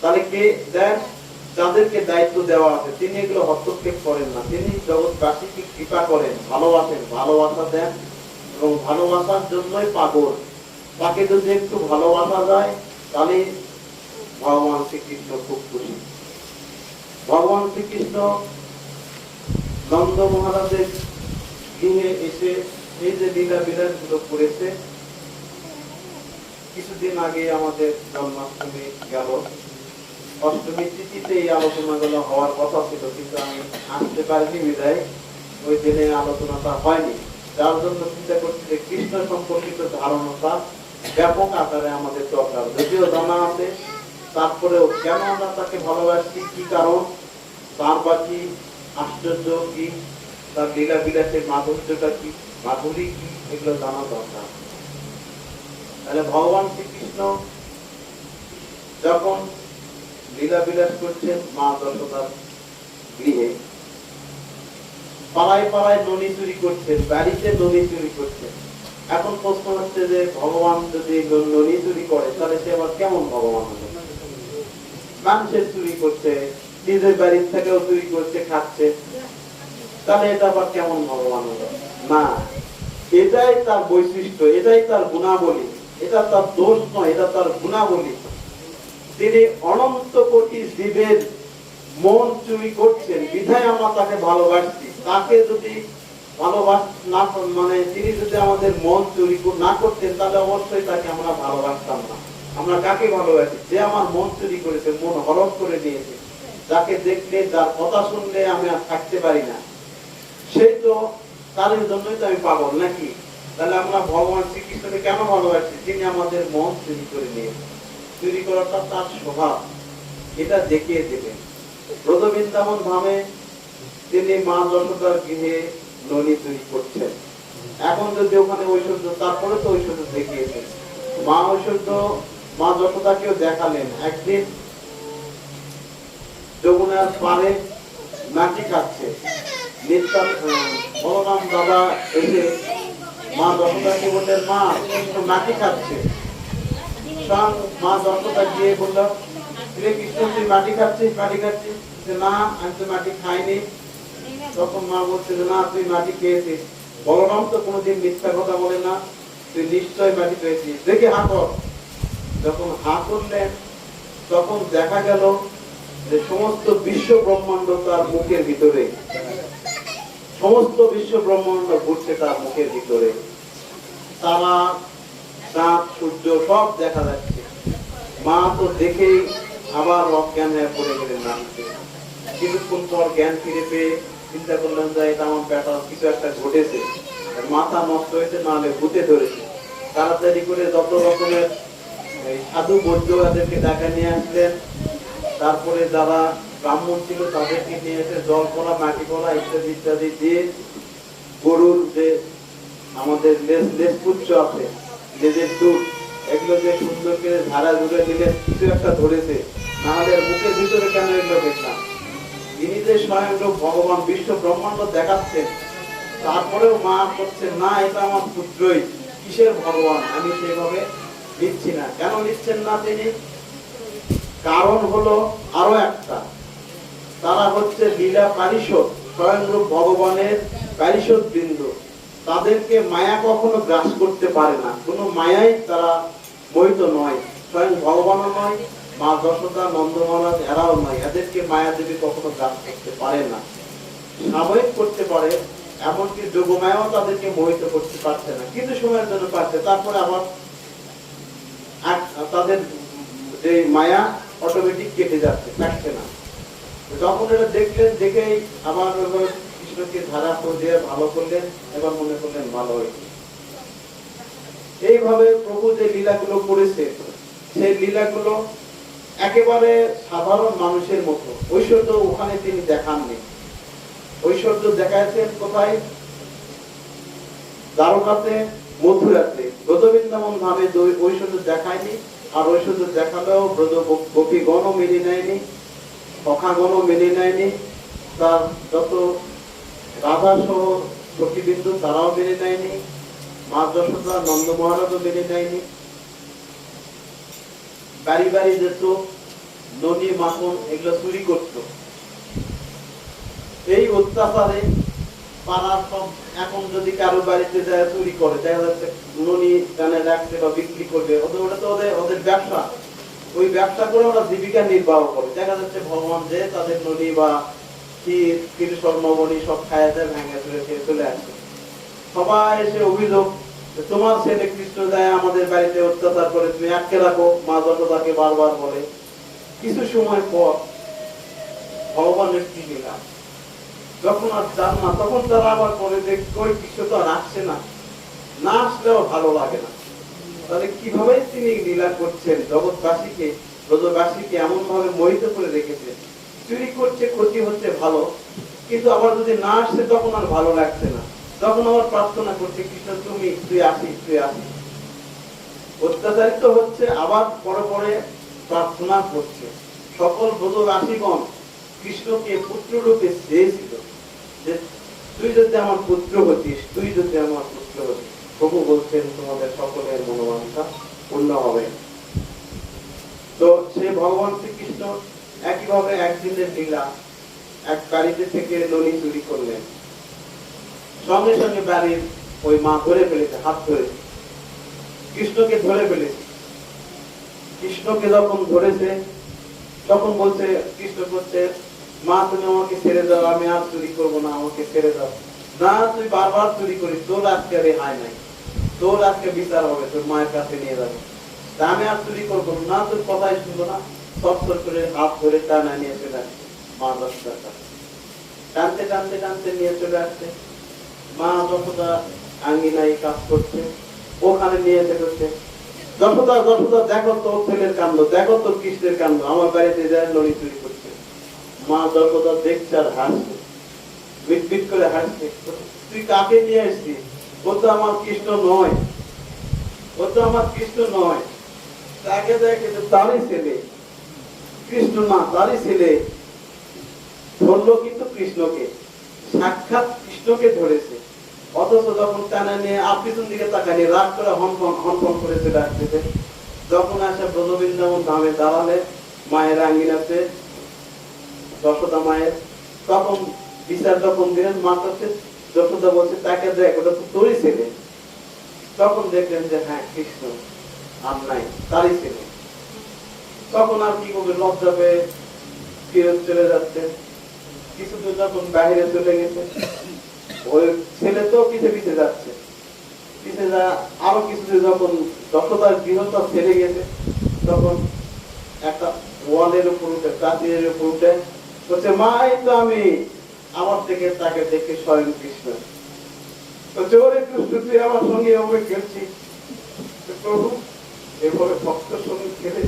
তাহলে কে দেন? যাদেরকে দায়িত্ব দেওয়া আছে তিনি এগুলো হস্তক্ষেপ করেন না। তিনি জগৎবাসীকে কৃপা করেন, ভালোবাসেন, ভালোবাসা দেন এবং ভালোবাসার জন্যই পাগল। তাকে যদি একটু ভালোবাসা যায় তাহলে ভগবান শ্রীকৃষ্ণ খুব খুশি। ভগবান শ্রীকৃষ্ণ নন্দ মহারাজের গৃহে এসে এই যে লীলা বিলাস গুলো করেছে, কিছুদিন আগে আমাদের জন্মাষ্টমী গেল, অষ্টমী তিথিতে এই আলোচনাগুলো হওয়ার কথা ছিল, কিন্তু আমি আসতে পারিনি বিদায় ওই দিনে আলোচনাটা হয়নি। যার জন্য চিন্তা করছি যে কৃষ্ণ সম্পর্কিত ধারণাটা ব্যাপক আকারে আমাদের দরকার। যদিও জানা আছে, তারপরেও কেন আমরা তাকে ভালোবাসি, কি কারণ, তার বাকি আশ্চর্য কি, তার লীলা বিলাসের মাধুর্যটা কি, মাধুরী কি, এগুলো জানা দরকার। তাহলে ভগবান শ্রীকৃষ্ণ যখন লীলা বিলাস করছেন মা যশোদার গৃহে, পাড়ায় পাড়ায় ননি চুরি করছেন, বাড়িতে ননি চুরি করছেন। এখন প্রশ্ন হচ্ছে যে ভগবান যদি ননি চুরি করে তাহলে সে আবার কেমন ভগবান হবে? মানুষের চুরি করছে, নিজের বাড়ির থেকেও চুরি করছে, খাচ্ছে, তাহলে এটা আবার কেমন ভগবান হবে? না, এটাই তার বৈশিষ্ট্য, এটাই তার গুণাবলী। এটা তার দোষ নয়, এটা তার গুণাবলী। তিনি অনন্ত কোটি জীবের মন চুরি করছেন, বিধায় আমরা তাকে ভালোবাসছি। তাকে যদি ভালোবাস না, মানে তিনি যদি আমাদের মন চুরি না করতেন তাহলে অবশ্যই তাকে আমরা ভালোবাসতাম না। আমরা কাকে ভালোবাসি? যে আমার মন চুরি করেছে, মন হরণ করে নিয়েছে, যাকে দেখলে, যার কথা শুনলে আমি আর থাকতে পারি না, সেই তো, তার জন্যই তো আমি পাগল নাকি? তাহলে আমরা ভগবান শ্রীকৃষ্ণকে কেন ভালোবাসি? তিনি আমাদের মন চুরি করে নিয়েছে। চুরি করাটা তার স্বভাব, এটা দেখিয়ে দেবেন। ব্রজবৃন্দাবন ধামে তিনি মা যশোদার গৃহে ননি চুরি করছেন। এখন যদি ওখানে ঐশ্বর্য, তারপরে তো ঐশ্বর্য দেখিয়েছেন। মা ঐশ্বর্য, মা যশোদাকেও দেখালেন। একদিন যমুনার পাড়ে নাকি খাচ্ছে, বলরাম দাদা এসে মা যশোদাকে বললেন, মা কৃষ্ণ নাকি খাচ্ছে। মা যশোদা গিয়ে বলল, কৃষ্ণ তুই মাটি খাচ্ছিস, মাটি খাচ্ছিস, যে না আমি তো মাটি খাইনি। তখন মা বলছে যে না তুই মাটি খেয়েছিস। বলরাম তো কোনোদিন মিথ্যা কথা বলে না, তুই নিশ্চয় মাটি পেয়েছিস, দেখে হা কর। যখন হা করলেন তখন দেখা গেল যে সমস্ত বিশ্ব ব্রহ্মাণ্ড তার মুখের ভিতরে, সমস্ত বিশ্ব ব্রহ্মাণ্ড ঘুরছে তার মুখের ভিতরে। তারা, চাঁদ, সূর্য সব দেখা যাচ্ছে। মা তো দেখেই আবার অজ্ঞান হয়ে পড়ে গেলেন নামতে। কিছুক্ষণ পর জ্ঞান ফিরে পেয়ে চিন্তা করলেন যে এটা আমার বেটা কিছু একটা ঘটেছে, মাথা নষ্ট হয়েছে, নাহলে ভূতে ধরেছে। তাড়াতাড়ি করে যত রকমের সাধু বৌদ্ধ এদেরকে ডাকা নিয়ে আসলেন। তারপরে যারা ব্রাহ্মণ ছিল তাদেরকে নিয়ে এসে জল কলা, মাটি কলা ইত্যাদি ইত্যাদি দিয়ে গরুর যে আমাদের লেজপুচ্ছ আছে, লেজের দুধ, এগুলো যে সুন্দর করে ধারা জুড়ে দিলে কিছু একটা ধরেছে, নাহলে মুখের ভিতরে কেন এগুলো দেখলাম। তিনি যে স্বয়ং ভগবান বিশ্ব ব্রহ্মাণ্ড দেখাচ্ছেন, তারপরেও মা করছেন না এটা আমার পুত্রই, কিসের ভগবান, আমি সেভাবে নিচ্ছি না। কেন নিচ্ছেন না তিনি? কারণ হলো আরো একটা, তারা হচ্ছে লীলা পারিষদ, স্বয়ংরূপ ভগবানের পারিষদ বৃন্দ। তাদেরকে মায়া কখনো গ্রাস করতে পারে না, কোনো মায়াই তারা মোহিত নয়। স্বয়ং ভগবানও নয়, মা যশোদা, নন্দ মহারাজ এরাও নয়, এদেরকে মায়া দেবী কখনো গ্রাস করতে পারে না। সাময়িক করতে পারে, এমনকি যোগমায়াও তাদেরকে মোহিত করতে পারছে না, কিছু সময়ের জন্য পারছে, তারপরে আবার তাদের যে মায়া অটোমেটিক কেটে যাচ্ছে, কাটছে না। যখন এটা দেখলেন, দেখেই আবার কৃষ্ণকে ধারা করে ভালো করলেন, এবার মনে করলেন ভালো হয়েছে। এইভাবে প্রভু যে লীলাগুলো করেছে, সেই লীলাগুলো একেবারে সাধারণ মানুষের মতো। ঐশ্বর্য ওখানে তিনি দেখাননি। ঐশ্বর্য দেখাচ্ছেন কোথায়? দ্বারকাতে, মথুরাতে। ব্রজবৃন্দাবন ধামে ঐশ্বর্য দেখায়নি, আর ঐশ্বর্য দেখালেও ব্রজ গোপীগণও মেনে নেয়নি, সখাগণও মেনে নেয়নি, তার যত রাধা সহ সখীবিন্দু তারাও মেনে নেয়নি, মা যশোদা, নন্দ মহারাজও মেনে নেয়নি। বাড়ি বাড়ি যেত, ননি মাখন এগুলো চুরি করত। এই অত্যাচারে পাড়ার সব, এখন যদি কারো বাড়িতে যায় চুরি করে, দেখা যাচ্ছে ননি টানে রাখছে বা বিক্রি করবে, ওটা তো ওদের ব্যবসা। ওই ব্যবসা করে ওরা জীবিকা নির্বাহ করে। দেখা যাচ্ছে ভগবান যে তাদের ননি বা ক্ষীর স্বর্ণমণি সব খায় দেয়, ভেঙে চলে খেয়ে চলে আসে। সবাই এসে অভিযোগ, তোমার ছেলে কৃষ্ণ যায় আমাদের বাড়িতে অত্যাচার করে, তুমি আটকে রাখো, মা যশোদাকে বারবার বলে। কিছু সময় পর ভগবানের কি লীলা, যখন আর যান না, তখন তারা আবার করে যে কই কৃষ্ণ তো আর আসছে না, না আসলেও ভালো লাগে না। তাহলে কিভাবে তিনি লীলা করছেন, জগৎবাসীকে, ব্রজবাসীকে এমন ভাবে মোহিত করে রেখেছেন। চুরি করছে, ক্ষতি হচ্ছে ভালো, কিন্তু আবার যদি না আসছে তখন আর ভালো লাগছে না, তখন আবার প্রার্থনা করছে কৃষ্ণ তুই আসিস, তুই আসিস। অত্যাচারিত হচ্ছে, আবার পরে পরে প্রার্থনা করছে। সকল ব্রজবাসীগণ কৃষ্ণকে পুত্র রূপে চেয়েছিল, যে তুই যদি আমার পুত্র হতিস, তুই যদি আমার পুত্র হতিস। প্রভু বলছেন তোমাদের সকলের মনোবাঞ্ছা পূর্ণ হবে। তো সে ভগবান শ্রীকৃষ্ণ একইভাবে একদিনের লীলা, এক বাড়িতে থেকে ননি চুরি করলেন, সঙ্গে সঙ্গে বাড়ির ওই মা ধরে ফেলেছে, হাত ধরে কৃষ্ণকে ধরে ফেলেছে। কৃষ্ণকে যখন ধরেছে তখন বলছে, কৃষ্ণ বলছে মা তুমি আমাকে ছেড়ে দাও, আমি আর চুরি করবো না, আমাকে ছেড়ে দাও। না তুই বারবার চুরি করিস, তোর আজকে রেহাই নাই, তোর আজকে বিচার হবে, তোর মায়ের কাছে নিয়ে যাবে। আমি আর চুরি করবো না, তোর কথাই শুনবো না। সব করে হাত ধরে টানা নিয়ে চলে আসছে মা যশোদার কাছে। টানতে টানতে টানতে নিয়ে চলে আসছে। মা যশোদা আঙ্গিনায় কাজ করছে, ওখানে নিয়ে এসে করছে, যশোদা যশোদা দেখো তোর ছেলের কাণ্ড, দেখো তোর কৃষ্ণের কাণ্ড, আমার বাড়িতে যায় নড়ি চুরি করছে। মা যশোদা দেখছে আর হাসছে, বিট করে হাসছে। তুই কাকে নিয়ে আসছিস? ও তো আমার কৃষ্ণ নয়, ও তো আমার কৃষ্ণ নয়। তাকে দেখে তারই ছেলে, কৃষ্ণ না তারই ছেলে। ধরলো কিন্তু কৃষ্ণকে, সাক্ষাৎ কৃষ্ণকে ধরেছে। অথচ যখন টানা নিয়ে পিছন দিকে তাকানি, রাগ করে হনফন করে চলে আসতেছে। যখন আসে ব্রজবৃন্দাবন ধামে দাঁড়ালে মায়ের আঙ্গিনাতে, যশোদা মায়ের। তখন বিচার যখন দিলেন, মা কাছে যশোদা বলছে, তাকে দেখ, ওটা তো তোরই ছেলে। তখন দেখলেন যে হ্যাঁ, কৃষ্ণ আর নাই, তারই ছেলে। তখন আর কি করবে, লজ্জা পেয়ে ফিরে চলে যাচ্ছে। কিছুদিন যখন বাইরে চলে গেছে, ওই ছেলে তো পিছে পিছে যাচ্ছে। পিছে যা আরো কিছুদিন যখন যশোদার গৃহটা ছেড়ে গেছে, তখন একটা ওয়ালের উপর উঠে, প্রাচীরের উপর উঠে বলছে, মা এই তো আমি। আমার থেকে তাকে দেখে স্বয়ং কৃষ্ণ। বলছে, ওরে কৃষ্ণ, তুই আমার সঙ্গে এভাবে খেলছিস? প্রভু, এভাবে ভক্তের সঙ্গে খেলে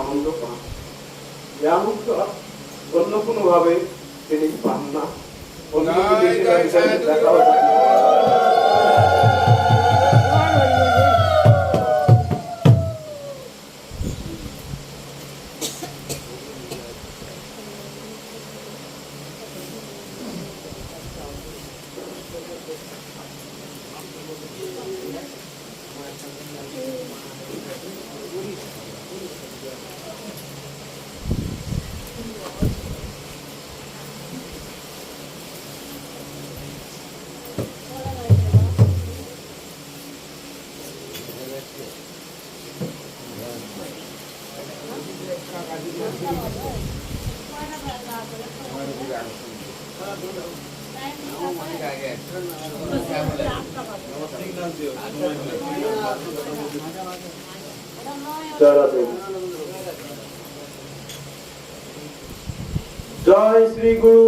আনন্দ পান। এই আনন্দ অন্য কোনো ভাবে তিনি পান না। অন্য কোনো দেশে দেখাও যায় না। জয় শ্রী গুরু।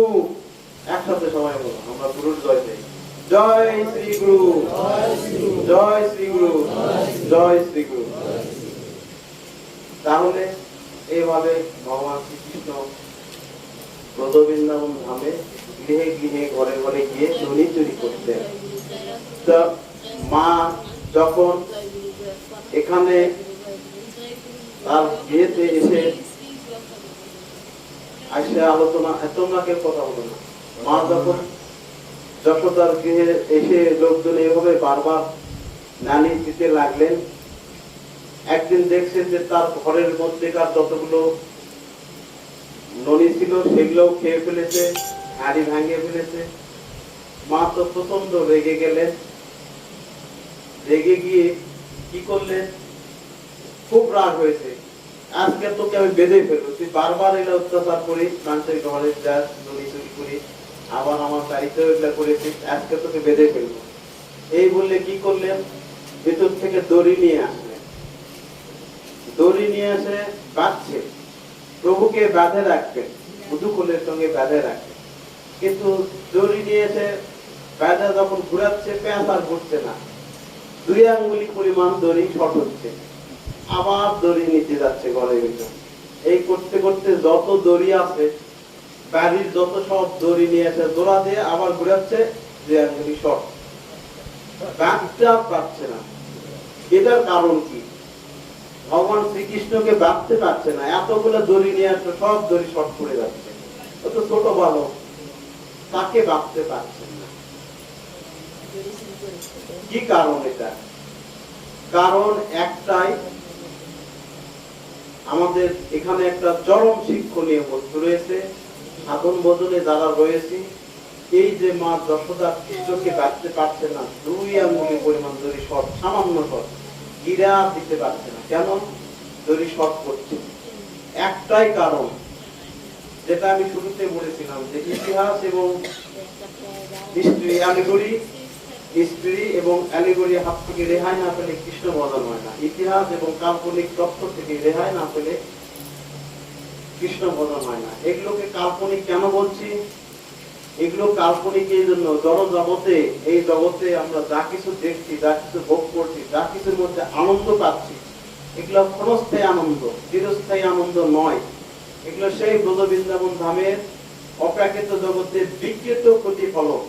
একসাথে সবাই বলো, আমরা গুরুর জয় চাই। জয় শ্রী গুরু, জয় শ্রী গুরু, জয় শ্রী গুরু। তাহলে এইভাবে ভগবান শ্রীকৃষ্ণ ব্রজ বৃন্দাবন ধামে গৃহে গৃহে ঘরে ঘরে গিয়ে চুরি চুরি করতেন। মা যখন এখানে তার বিয়েতে এসে আসে আলোচনা, তোমরা কেউ কথা বলো না। মা যখন যশোদার গৃহে এসে লোকজন এভাবে বারবার নানি দিতে লাগলেন, একদিন দেখছেন যে তার ঘরের মধ্যেকার যতগুলো ননি ছিল সেগুলো খেয়ে ফেলেছে, হাড়ি ভাঙিয়ে ফেলেছে। মা তো প্রচন্ড রেগে গেলেন। রেগে গিয়ে কি করলেন, খুব রাগ হয়েছে, আজকে তোকে আমি বেঁধে ফেলবো, তুই বারবার এগুলো অত্যাচার করিস, মানুষের ঘরে যাস, ননি চুরি করিস, আবার আমার বাড়িতেও এগুলো করেছিস, আজকে তোকে বেঁধে ফেলবো। এই বললে কি করলেন, ভেতর থেকে দড়ি নিয়ে আসলেন। দড়ি নিয়ে এসে বাঁধছে, প্রভুকে বাঁধে রাখবেন, মধুকুলের সঙ্গে বাঁধে রাখবেন। কিন্তু দড়ি নিয়ে এসে বাঁধা যখন ঘুরাচ্ছে, প্যাঁচ আর ঘুরছে না, 2 আঙ্গুলি পরিমাণ দড়ি শর্ট হচ্ছে, আবার দড়ি নিতে যাচ্ছে ঘরের ভিতর। এই করতে করতে যত দড়ি আছে বাড়ির, যত সব দড়ি নিয়ে এসে জোড়া দিয়ে আবার ঘুরাচ্ছে, 2 আঙ্গুলি শর্ট, বাঁধতে পারছে না। এটার কারণ কি? ভগবান শ্রীকৃষ্ণকে বাঁধতে পারছে না, এতগুলো দড়ি নিয়ে আসলে সব দড়ি শর্ট করে যাচ্ছে। ও তো ছোট বালক, তাকে বাঁধতে পারছে না। কি কারণ এটা? কারণ একটাই, আমাদের এখানে একটা চরম শিক্ষণীয় বস্তু রয়েছে। সাধন ভজনে যারা রয়েছে, এই যে মা যশোদা কৃষ্ণকে বাঁধতে পারছে না, 2 আঙ্গুলি পরিমাণ দড়ি শর্ট, সামান্য শর্ট, গিরা দিতে পারছে না। কেন দড়ি শর্ট করছে? একটাই কারণ, যেটা আমি শুরুতে বলেছিলাম, যে ইতিহাস এবং হিস্ট্রি, অ্যালিগরি, হিস্ট্রি এবং অ্যালিগরি হাত থেকে রেহাই না পেলে কৃষ্ণ ভজন হয় না। ইতিহাস এবং কাল্পনিক তত্ত্ব থেকে রেহাই না পেলে কৃষ্ণ ভজন হয় না। এগুলোকে কাল্পনিক কেন বলছি? এগুলো কাল্পনিক এই জন্য, জড় জগতে, এই জগতে আমরা যা কিছু দেখছি, যা কিছু ভোগ করছি, যা কিছুর মধ্যে আনন্দ পাচ্ছি, এগুলো ক্ষণস্থায়ী আনন্দ, চিরস্থায়ী আনন্দ নয়। এগুলো সেই ব্রজ বৃন্দাবন ধামের অপ্রাকৃত জগতের বিকৃত প্রতিফলন,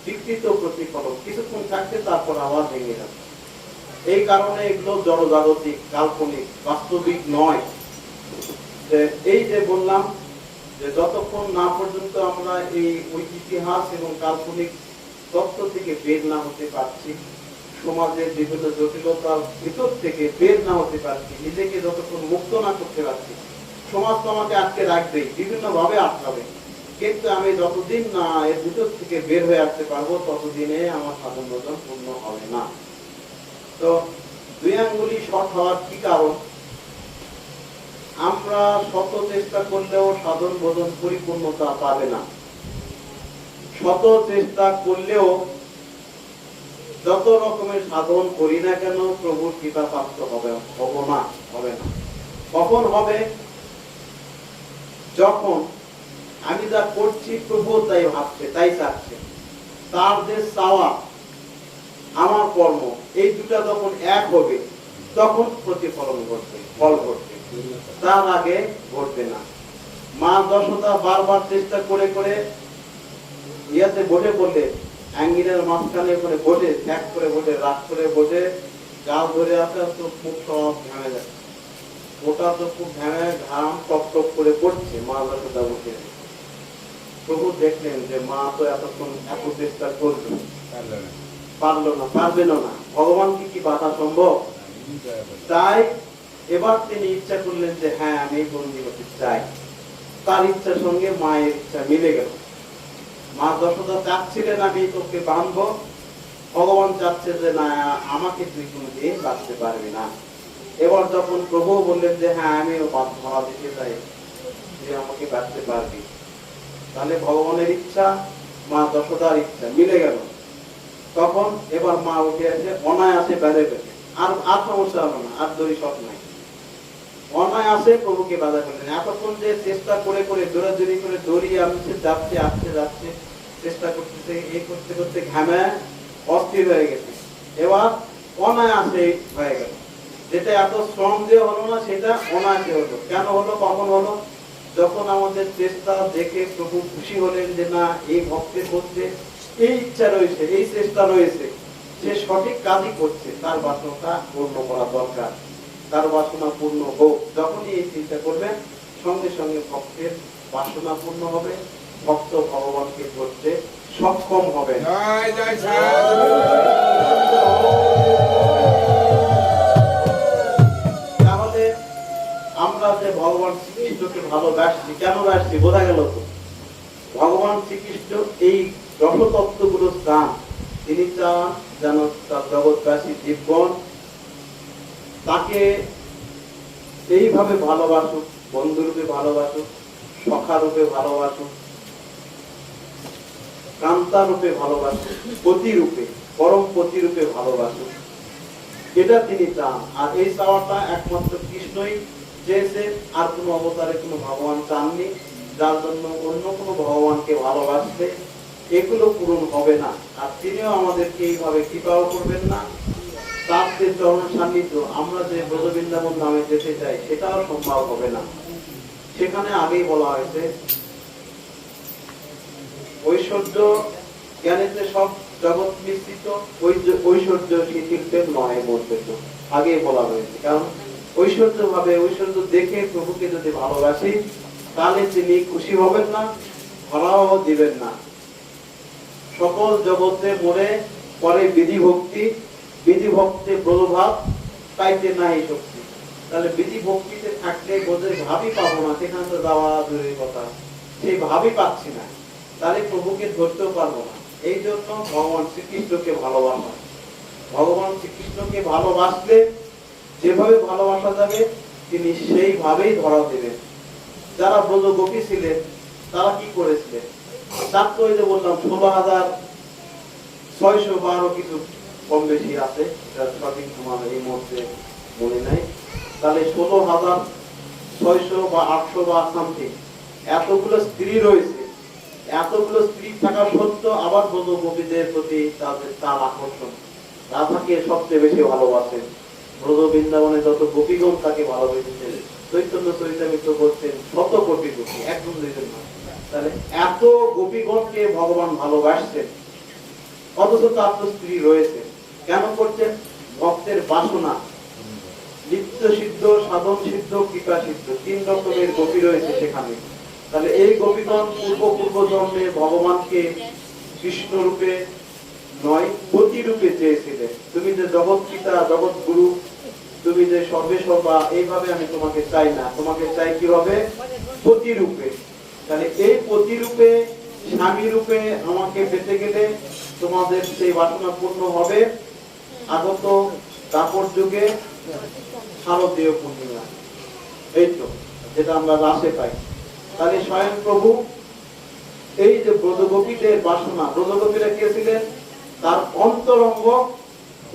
বিকৃত প্রতিফলন, কিছুক্ষণ থাকতে তারপর আবার ভেঙে যাবে। এই কারণে এগুলো জড়জাগতিক, কাল্পনিক, বাস্তবিক নয়। এই যে বললাম, যে যতক্ষণ না পর্যন্ত আমরা এই ইতিহাস এবং কাল্পনিক তত্ত্ব থেকে বের না হতে পারছি, সমাজের বিভিন্ন জটিলতার ভিতর থেকে বের না হতে পারছি, নিজেকে যতক্ষণ মুক্ত না করতে পারছি, সমাজ তো আমাকে আটকে রাখবে, বিভিন্ন ভাবে আটকাবে, কিন্তু আমি যতদিন না এর ভিতর থেকে বের হয়ে আসতে পারবো ততদিনে আমার সাধন ভজন পূর্ণ হবে না। তো দুই আঙ্গুলি শর্ট হওয়ার কি কারণ? আমরা শত চেষ্টা করলেও সাধন ভজন পরিপূর্ণতা পাবে না। শত চেষ্টা করলেও যত রকমের সাধন করি না কেন প্রভুর কৃপা প্রাপ্ত হবে না। কখন হবে? যখন আমি যা করছি প্রভু তাই ভাবছে, তাই চাচ্ছে, তার যে চাওয়া আমার কর্ম, এই দুটা যখন এক হবে তখন প্রতিফলন ঘটবে, ফল ঘটবে, তার আগে ঘটবে না। মা যশোদা বারবার চেষ্টা করে করে ইয়াতে বসে পড়লে, আঙ্গিনার মাঝখানে করে বসে, ত্যাগ করে বসে, রাগ করে বসে, গাল ধরে আসে, তো মুখ সব ঘামে যায়, ওটা তো খুব ঘামে, ঘাম টপ টপ করে পড়ছে। মা যশোদা বসে, প্রভু দেখলেন যে মা তো এতক্ষণ এত চেষ্টা করবে, পারলো না, পারবেনও না, ভগবান কি বাধা সম্ভব? তাই এবার তিনি ইচ্ছা করলেন যে হ্যাঁ আমি বন্দী হতে চাই। তার ইচ্ছার সঙ্গে মায়ের ইচ্ছা মিলে গেল। মা যশোদা চাচ্ছিলেন আমি তোকে বাঁধবো, ভগবান চাচ্ছে যে না, আমাকে তুই কোনোদিন বাঁচতে পারবি না। এবার যখন প্রভু বললেন যে হ্যাঁ আমিও ধরা দিতে চাই, তুই আমাকে বাঁচতে পারবি, তাহলে ভগবানের ইচ্ছা মা যশোদার ইচ্ছা মিলে গেল। তখন এবার মা উঠে এসে অনায়াসে বেঁধে ফেলে, আর সমস্যা হলো না, আর দড়ি শট নাই, অনায়াসে প্রভুকে বাধা করলেন। এতক্ষণ যে চেষ্টা করে করে দৌড়াদৌড়ি করে দড়ি আনছে, যাচ্ছে আসছে যাচ্ছে, চেষ্টা করতেছে, এই করতে করতে ঘামে অস্থির হয়ে গেছে, এবার অনায়াসে হয়ে গেল। যেটা এত শ্রম দিয়ে হলো না সেটা অনায়াসে হলো। কেন হলো? কখন হলো? যখন আমাদের চেষ্টা দেখে প্রভু খুশি হলেন যে না, এই ভক্তের মধ্যে এই ইচ্ছা রয়েছে, এই চেষ্টা রয়েছে, যে সঠিক কাজই করছে, তার বাসনাটা পূর্ণ করা দরকার, তার বাসনা পূর্ণ হোক। যখনই এই চিন্তা করবেন সঙ্গে সঙ্গে ভক্তের বাসনা পূর্ণ হবে, ভক্ত ভগবানকে ধরতে সক্ষম হবে। জয় জয় সাধু। তাহলে আমরা যে ভগবান শ্রীকৃষ্ণকে ভালোবাসছি, কেন বাসছি বোঝা গেল তো। ভগবান শ্রীকৃষ্ণ এই রসতত্ত্বগুলো চান, তিনি চান যেন তার জগৎবাসী জীবগণ তাকে এইভাবে ভালোবাসুক, বন্ধুরূপে ভালোবাসুক, সখা রূপে ভালোবাসুক, কান্তা রূপে ভালোবাসুক, পতি রূপে, পরম পতি রূপে ভালোবাসুক, এটা তিনি চান। আর এই চাওয়াটা একমাত্র কৃষ্ণই চেয়েছেন, আর কোনো অবতারে কোনো ভগবান চাননি, যার জন্য অন্য কোনো ভগবানকে ভালোবাসলে এগুলো পূরণ হবে না। আর তিনিও আমাদেরকে এইভাবে কৃপাও করবেন না। তার যে চরণ সান্নিধ্য, আমরা যে ব্রজ বৃন্দাবন ধামে যেতে চাই সেটাও সম্ভব হবে না। সেখানে আগেই বলা হয়েছে ঐশ্বর্য জ্ঞানেতে সব জগৎ মিশ্রিত, ঐশ্বর্য শিথিলদের নয় মর্যাদ, আগেই বলা হয়েছে। কারণ ঐশ্বর্য ভাবে, ঐশ্বর্য দেখে প্রভুকে যদি ভালোবাসি তাহলে তিনি খুশি হবেন না, ধরাও দিবেন না। সকল জগতে মনে করে বিধি ভক্তি, বিধি ভক্তে প্রলোভাব পাইতে নাই শক্তি। তাহলে বিধি ভক্তিতে থাকলে বোধের ভাবই পাবো না, সেখানে তো যাওয়া দূরের কথা, সেই ভাবই পাচ্ছি না, তাহলে প্রভুকে ধরতেও পারবো না। এই জন্য ভগবান শ্রীকৃষ্ণকে ভালোবাসা, ভগবান শ্রীকৃষ্ণকে ভালোবাসলে যেভাবে ভালোবাসা যাবে তিনি সেইভাবেই ধরা দেবেন। যারা ব্রজ গোপী ছিলেন তারা কি করেছিলেন? তার তো ওই যে বললাম 16,612 কিছু কম বেশি আছে, সঠিক আমার এই মুহূর্তে মনে নাই। তাহলে 16,600 বা 800 বা সামথিং এতগুলো স্ত্রী রয়েছে। এতগুলো স্ত্রী থাকা সত্ত্বেও আবার ব্রজ গোপীদের প্রতি তার আকর্ষণ, রাধাকে সবচেয়ে বেশি ভালোবাসেন। ব্রজ বৃন্দাবনে যত গোপীগণ তাকে ভালোবেসেছেন, চৈতন্য চরিতামৃত বলছেন শত কোটি গোপী, একজন দুইজন নয়। তাহলে এত গোপীগণকে ভগবান ভালোবাসছেন, অথচ তার তো স্ত্রী রয়েছে। কেন করছেন? ভক্তের বাসনা, নিত্য সিদ্ধ, সাধন সিদ্ধ, কৃপা সিদ্ধ, 3 রকমের গোপী রয়েছে সেখানে। তাহলে এই গোপীগণ পূর্ব জন্মে ভগবানকে কৃষ্ণ রূপে নয় পতি রূপে চেয়েছিলেন। তুমি যে জগৎ পিতা, জগৎ গুরু, তুমি যে সর্বে সর্বা এইভাবে আমি তোমাকে চাই না, তোমাকে চাই কিভাবে? প্রতিরূপে। তাহলে এই প্রতিরূপে স্বামী রূপে আমাকে পেতে গেলে তোমাদের সেই বাসনা পূর্ণ হবে আগত দাপর যুগে শারদীয় পূর্ণিমা। এই তো যেটা আমরা রাসে পাই। তাহলে স্বয়ং প্রভু এই যে ব্রজগোপীদের বাসনা, ব্রজগোপীরা কে ছিলেন? তার অন্তরঙ্গ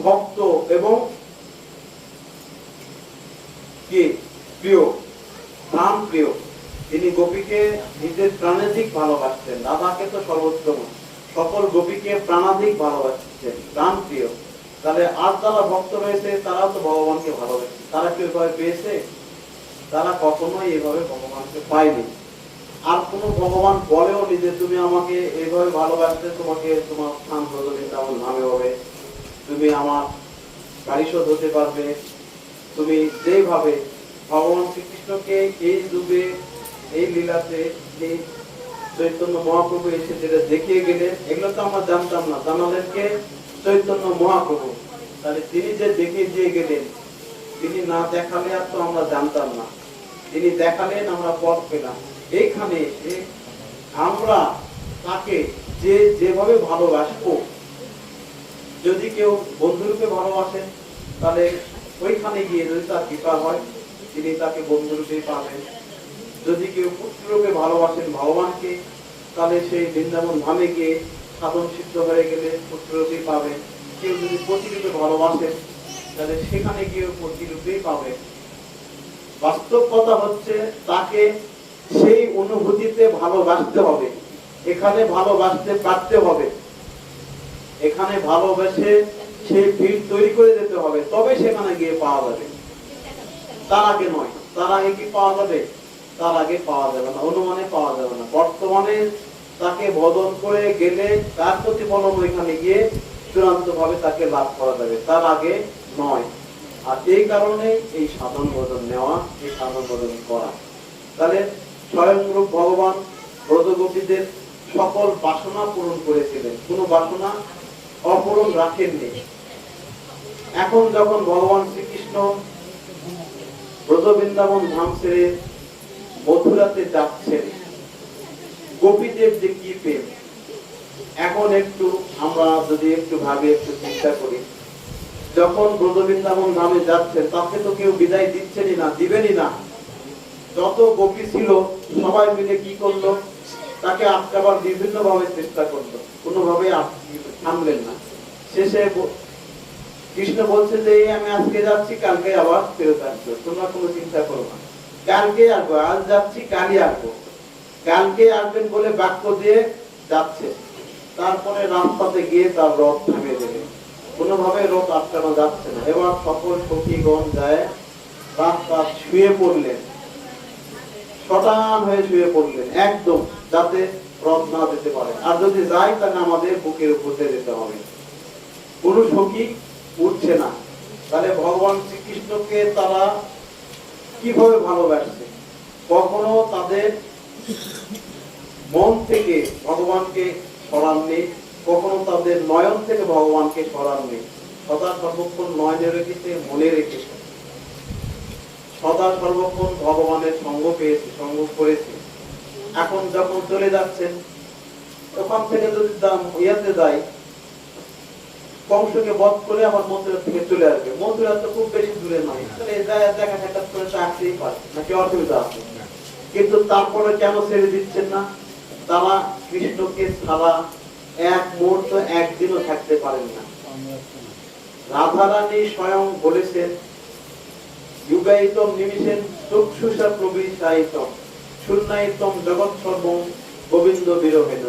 ভক্ত এবং কি প্রিয়, প্রাণ প্রিয়। তিনি গোপীকে নিজের প্রাণাধিক ভালোবাসতেন। রাধাকে তো সর্বোত্তম, সকল গোপীকে প্রাণাধিক ভালোবাসতেন, প্রাণ প্রিয়। তাহলে আর যারা ভক্ত রয়েছে তারাও তো ভগবানকে ভালোবাসে। তারা কি এভাবে পেয়েছে? তারা কখনোই এভাবে ভগবানকে পায়নি। আর কোন ভগবান বলেও নি যে তুমি আমাকে এইভাবে ভালোবাসতে, তোমাকে তোমার স্থান বৃন্দাবন ধামে হবে, তুমি আমার পারিষদ হতে পারবে। তুমি যেভাবে ভগবান শ্রীকৃষ্ণকে এই যুগে এই লীলাতে এই চৈতন্য মহাপ্রভু এসে যেটা দেখিয়ে গেলেন, এগুলো তো আমরা জানতাম না, জানালেন কে? চৈতন্য মহাপ্রভু। তাহলে তিনি যে দেখিয়ে দিয়ে গেলেন, তিনি না দেখালে আর তো আমরা জানতাম না। তিনি দেখালেন, আমরা পথ পেলাম। এইখানে এসে আমরা তাকে যে যেভাবে ভালোবাসবো, যদি কেউ বন্ধুরূপে ভালোবাসেন তাহলে ওইখানে গিয়ে যদি তার কৃপা হয় তিনি তাকে বন্ধুরূপে পাবেন। যদি কেউ পুত্ররূপে ভালোবাসেন ভগবানকে তাহলে সেই বৃন্দাবন ধামে গিয়ে সাধন সিদ্ধ হয়ে গেলে পুত্ররূপে পাবেন। কেউ যদি পতিরূপে ভালোবাসেন তাহলে সেখানে গিয়ে পতিরূপেই পাবেন। বাস্তব কথা হচ্ছে তাকে সেই অনুভূতিতে ভালোবাসতে হবে, এখানে ভালোবাসতে পারতে হবে, এখানে ভালোবেসে সেই ভিড় তৈরি করে দিতে হবে, তবে সেখানে গিয়ে পাওয়া যাবে। তার আগে নয়। তার আগে কি পাওয়া যাবে? তার আগে পাওয়া যাবে না, অনুমানে পাওয়া যাবে না। বর্তমানে তাকে বদল করে গেলে তার প্রতিফলন ওইখানে গিয়ে চূড়ান্ত ভাবে তাকে লাভ করা যাবে, তার আগে নয়। আর এই কারণে এই সাধন বদল নেওয়া, এই সাধন বদল করা। তাহলে স্বয়ংরূপ ভগবান ব্রজগোপীদের সকল বাসনা পূরণ করেছিলেন, কোনো বাসনা অপূরণ রাখেননি। এখন যখন ভগবান শ্রীকৃষ্ণ ব্রজ বৃন্দাবন ধাম ছেড়ে মথুরাতে যাচ্ছেন, গোপীদের যে কি প্রেম, এখন একটু আমরা যদি একটু ভাবি, একটু চিন্তা করি, যখন ব্রজ বৃন্দাবন ধামে যাচ্ছেন তাকে তো কেউ বিদায় দিচ্ছেনই না, দিবেনই না। যত গোপী ছিল সবাই মিলে কি করলো? তাকে আটকাবার বিভিন্ন ভাবে চেষ্টা করলো, কোনোভাবে থামলেন না। শেষে কৃষ্ণ বলছে যে আমি আজকে যাচ্ছি, কালকে আবার ফেরত আসবো, তোমরা কোনো চিন্তা করো না, কালকে আসবো, আজ যাচ্ছি কালই আসবো। কালকে আসবেন বলে বাক্য দিয়ে যাচ্ছে, তারপরে রাস্তাতে গিয়ে তার রথ থামিয়ে দেবে, কোনোভাবে রথ আটকানো যাচ্ছে না। এবার সকল সখীগণ যায় রাস্তা শুয়ে পড়লেন, শটান হয়ে শুয়ে পড়লেন একদম, যাতে রথ না যেতে পারে। আর যদি যাই তাহলে আমাদের বুকের উপর যেতে হবে। কোন সখী উঠছে না। তাহলে ভগবান শ্রীকৃষ্ণকে তারা কিভাবে ভালোবাসছে? কখনো তাদের মন থেকে ভগবানকে সরাননি, কখনো তাদের নয়ন থেকে ভগবানকে সরাননি। সদা সর্বক্ষণ নয়নে রেখেছে, মনে রেখেছে, সদা সর্বক্ষণ ভগবানের সঙ্গ পেয়েছে, সঙ্গ করেছে। এখন যখন চলে যাচ্ছেন, ওখান থেকে যদি ইয়াতে যায়, কংসকে বধ করে আবার মথুরা থেকে চলে আসবে। মথুরা তো খুব বেশি দূরে নয়, তাহলে দেখা সাক্ষাৎ করে আসতেই পারে, নাকি অসুবিধা আছে? কিন্তু তারপরে কেন ছেড়ে দিচ্ছেন না? তারা কৃষ্ণকে ছাড়া এক মুহূর্ত একদিনও থাকতে পারেন না। রাধারানী স্বয়ং বলেছেন, যুগায়িতম নিমিষেন চক্ষুষা প্রবিশায়িতম শূন্যায়িতম জগৎ সর্বং গোবিন্দ বিরহেন।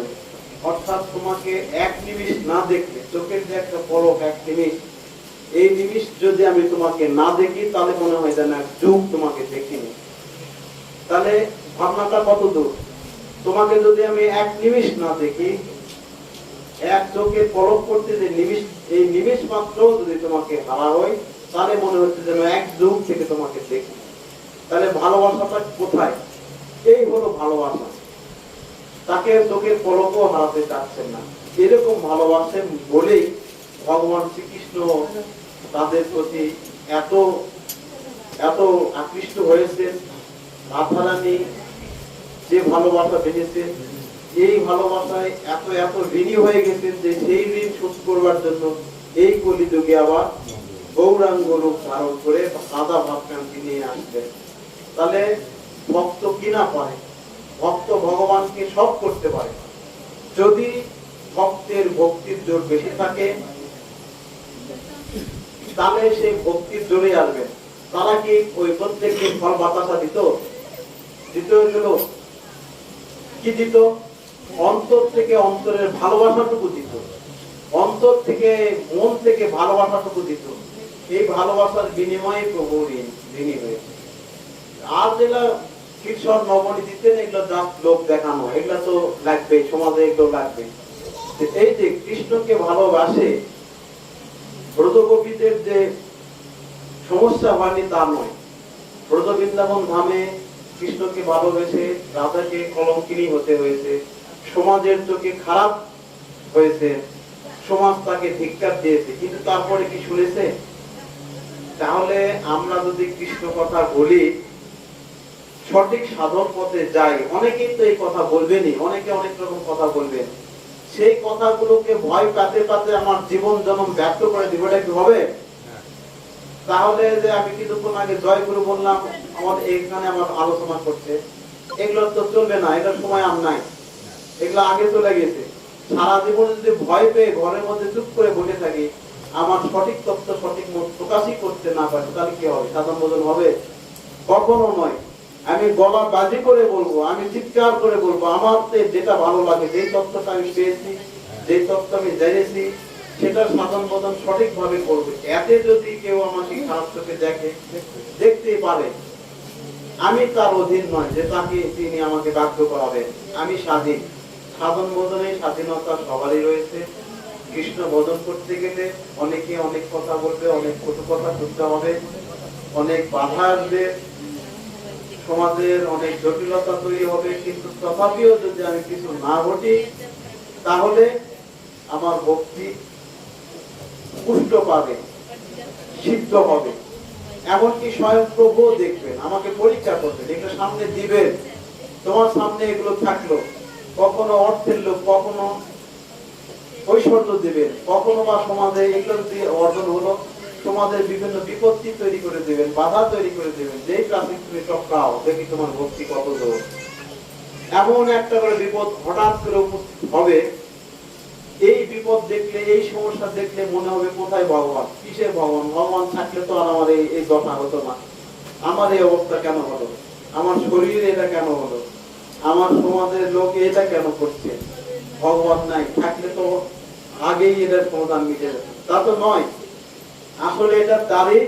অর্থাৎ তোমাকে এক নিমিষ না দেখলে, চোখের যে একটা পলক, এক নিমিষ, এই নিমিষ যদি আমি তোমাকে না দেখি তাহলে মনে হয় যেন এক যুগ তোমাকে দেখিনি। তাহলে ভাবনাটা কত দূর? তোমাকে যদি আমি এক নিমিষ না দেখি, এক চোখে পলক করতে যে নিমিষ, এই নিমিষ মাত্র যদি তোমাকে হারা হয় তাহলে মনে হচ্ছে যেন এক যুগ থেকে তোমাকে দেখি। তাহলে ভালোবাসাটা কোথায়? এই হলো ভালোবাসা। তাকে চোখের পলকও হারাতে চাচ্ছেন না, এরকম ভালোবাসেন বলেই ভগবান শ্রীকৃষ্ণ তাদের প্রতি এত এত আকৃষ্ট হয়েছেন, রাধারানী যে ভালোবাসা পেয়েছেন, এই ভালোবাসায় এত এত ঋণী হয়ে গেছেন যে সেই ঋণ শোধ করবার জন্য এই কলিযুগে আবার গৌরাঙ্গ রূপ ধারণ করে সাদা ভাবকান্তি নিয়ে আসবেন। তাহলে ভক্ত কি না পারে? ভক্ত ভগবানকে সব করতে পারে যদি ভক্তের ভক্তির জোর বেশি থাকে, তাহলে সেই ভক্তির জোরে আসবে। তারা কি ওই প্রত্যেককে ফল বাতাসা দিত? দ্বিতীয় কি দিত? অন্তর থেকে অন্তরের ভালোবাসাটুকু দিত, অন্তর থেকে মন থেকে ভালোবাসাটুকু দিত। এই ভালোবাসার বিনিময়ে প্রভু ঋণী হয়েছে। আর যেগুলা কৃষ্ণ নবনী দিতেন, এগুলো জাস্ট লোক দেখানো, এগুলা তো লাগবে, সমাজে এগুলো লাগবে। এই যে কৃষ্ণকে ভালোবাসে, ব্রজ গোপীদের যে সমস্যা হয়নি তা নয়। ব্রজ বৃন্দাবন ধামে কৃষ্ণকে ভালোবেসে রাধাকে কলঙ্কিনী হতে হয়েছে, সমাজের চোখে খারাপ হয়েছে, সমাজ তাকে ধিক্কার দিয়েছে, কিন্তু তারপরে কি শুনেছে? তাহলে আমরা যদি কৃষ্ণ কথা বলি, সঠিক সাধন পথে যাই, অনেকেই তো এই কথা বলবেনই, অনেকে অনেক রকম কথা বলবেন। সেই কথাগুলোকে ভয় পাতে পাতে আমার জীবন জন্ম ব্যর্থ করে দিব, এটা কি হবে? তাহলে যে আমি কিছুক্ষণ আগে জয়গুরু বললাম, আমার এইখানে আমার আলোচনা করছে, এগুলো তো চলবে না, এটার সময় আর নাই, এগুলো আগে চলে গেছে। সারা জীবন যদি ভয় পেয়ে ঘরের মধ্যে চুপ করে বসে থাকি, আমার সঠিক তথ্য সঠিক মত প্রকাশই করতে না পারে, তাহলে কি হবে? সাধন ভোজন হবে? কখনো নয়। আমি গলা বাজি করে বলবো, আমি চিৎকার করে বলবো, আমার যেটা ভালো লাগে, যেই তথ্যটা আমি পেয়েছি, যেই তথ্য আমি জেনেছি, সেটা সাধন ভোজন সঠিক ভাবে করবে। এতে যদি কেউ আমাকে খারাপ চোখে দেখে, দেখতেই পারে, আমি তার অধীন নয় যে তাকে তিনি আমাকে বাধ্য করাবেন। আমি স্বাধীন। সাধন ভোজনে স্বাধীনতা সবারই রয়েছে। কৃষ্ণ ভোজন করতে গেলে অনেকে অনেক কথা বলবে, অনেক কটু কথা শুনতে হবে, অনেক বাধা আসবে, সমাজের অনেক জটিলতা তৈরি হবে, কিন্তু তথাপিও যদি আমি কিছু না ঘটি, তাহলে আমার ভক্তি পুষ্ট পাবে, সিদ্ধ হবে। এমনকি স্বয়ং প্রভু দেখবেন, আমাকে পরীক্ষা করবেন, এগুলো সামনে দিবেন, তোমার সামনে এগুলো থাকলো, কখনো অর্থের লোক, কখনো ঐশ্বর্য দিবেন, কখনো বা সমাজে এগুলো দিয়ে অর্জন হলো, তোমাদের বিভিন্ন বিপত্তি তৈরি করে দিবেন, বাধা তৈরি করে দিবেন। যেই ট্রাফিক তুমি টপকাও, দেখি তোমার ভক্তি কত দূর। এমন একটা করে বিপদ হঠাৎ করে উপস্থিত হবে, এই বিপদ দেখলে, এই সমস্যা দেখলে মনে হবে কোথায় ভগবান, কিসের ভগবান? ভগবান থাকলে তো আর আমার এই দশা হতো না, আমার এই অবস্থা কেন হলো, আমার শরীর এটা কেন হলো, আমার সমাজের লোক এটা কেন করছে? ভগবান নাই, থাকলে তো আগেই এটার সমাধান মিটে যেত। তা তো নয়, আসলে এটা তারই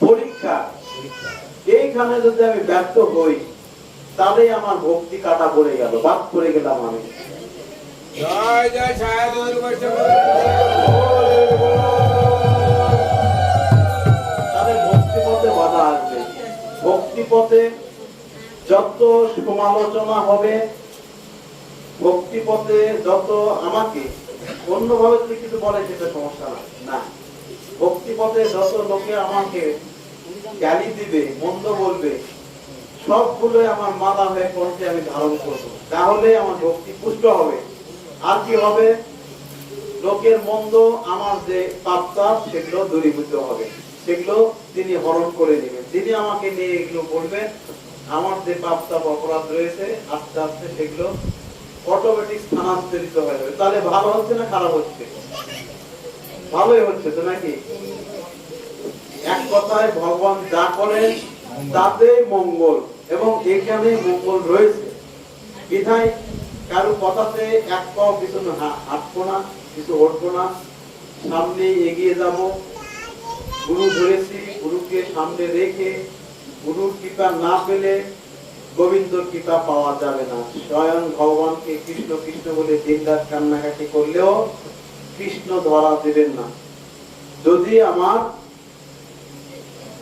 পরীক্ষা। এইখানে যদি আমি ব্যর্থ হই, তাহলে আমার ভক্তি কাটা পড়ে গেল, বাদ পড়ে গেলাম আমি। জয় জয় সাধুগুরু বৈষ্ণব। তাদের ভক্তি পথে বাধা আসবে। ভক্তি পথে যত সমালোচনা হবে, ভক্তি পথে যত আমাকে অন্যভাবে যদি কিছু বলে, সেটা সমস্যা না। ভক্তি পথে যত লোকে আমাকে গালি দিবে, মন্দ বলবে, সবগুলো আমার মালা হয়ে কণ্ঠে আমি ধারণ করবো, তাহলে আমার ভক্তি পুষ্ট হবে। আর কি হবে? লোকের মন্দ, আমার যে পাপ সেগুলো দূরীভূত হবে, সেগুলো তিনি হরণ করে নেবেন। তিনি আমাকে নিয়ে এগুলো বলবেন, আমার যে পাপ অপরাধ রয়েছে, আস্তে আস্তে সেগুলো অটোমেটিক স্থানান্তরিত হয়ে যাবে। তাহলে ভালো হচ্ছে না খারাপ হচ্ছে? ভালোই হচ্ছে তো নাকি? এক কথায় ভগবান যা করেন তাতে মঙ্গল, এবং এখানে মঙ্গল রয়েছে। বিধায় কারো কথাতে এক পাও কিছু হাঁটবো না, কিছু উঠবো না, সামনে এগিয়ে যাব। গুরু ধরেছি, গুরুকে সামনে রেখে, গুরুর কৃপা না পেলে গোবিন্দর কৃপা পাওয়া যাবে না। স্বয়ং ভগবানকে কৃষ্ণ কৃষ্ণ বলে দিনরাত কান্নাকাটি করলেও কৃষ্ণ ধরা দেবেন না, যদি আমার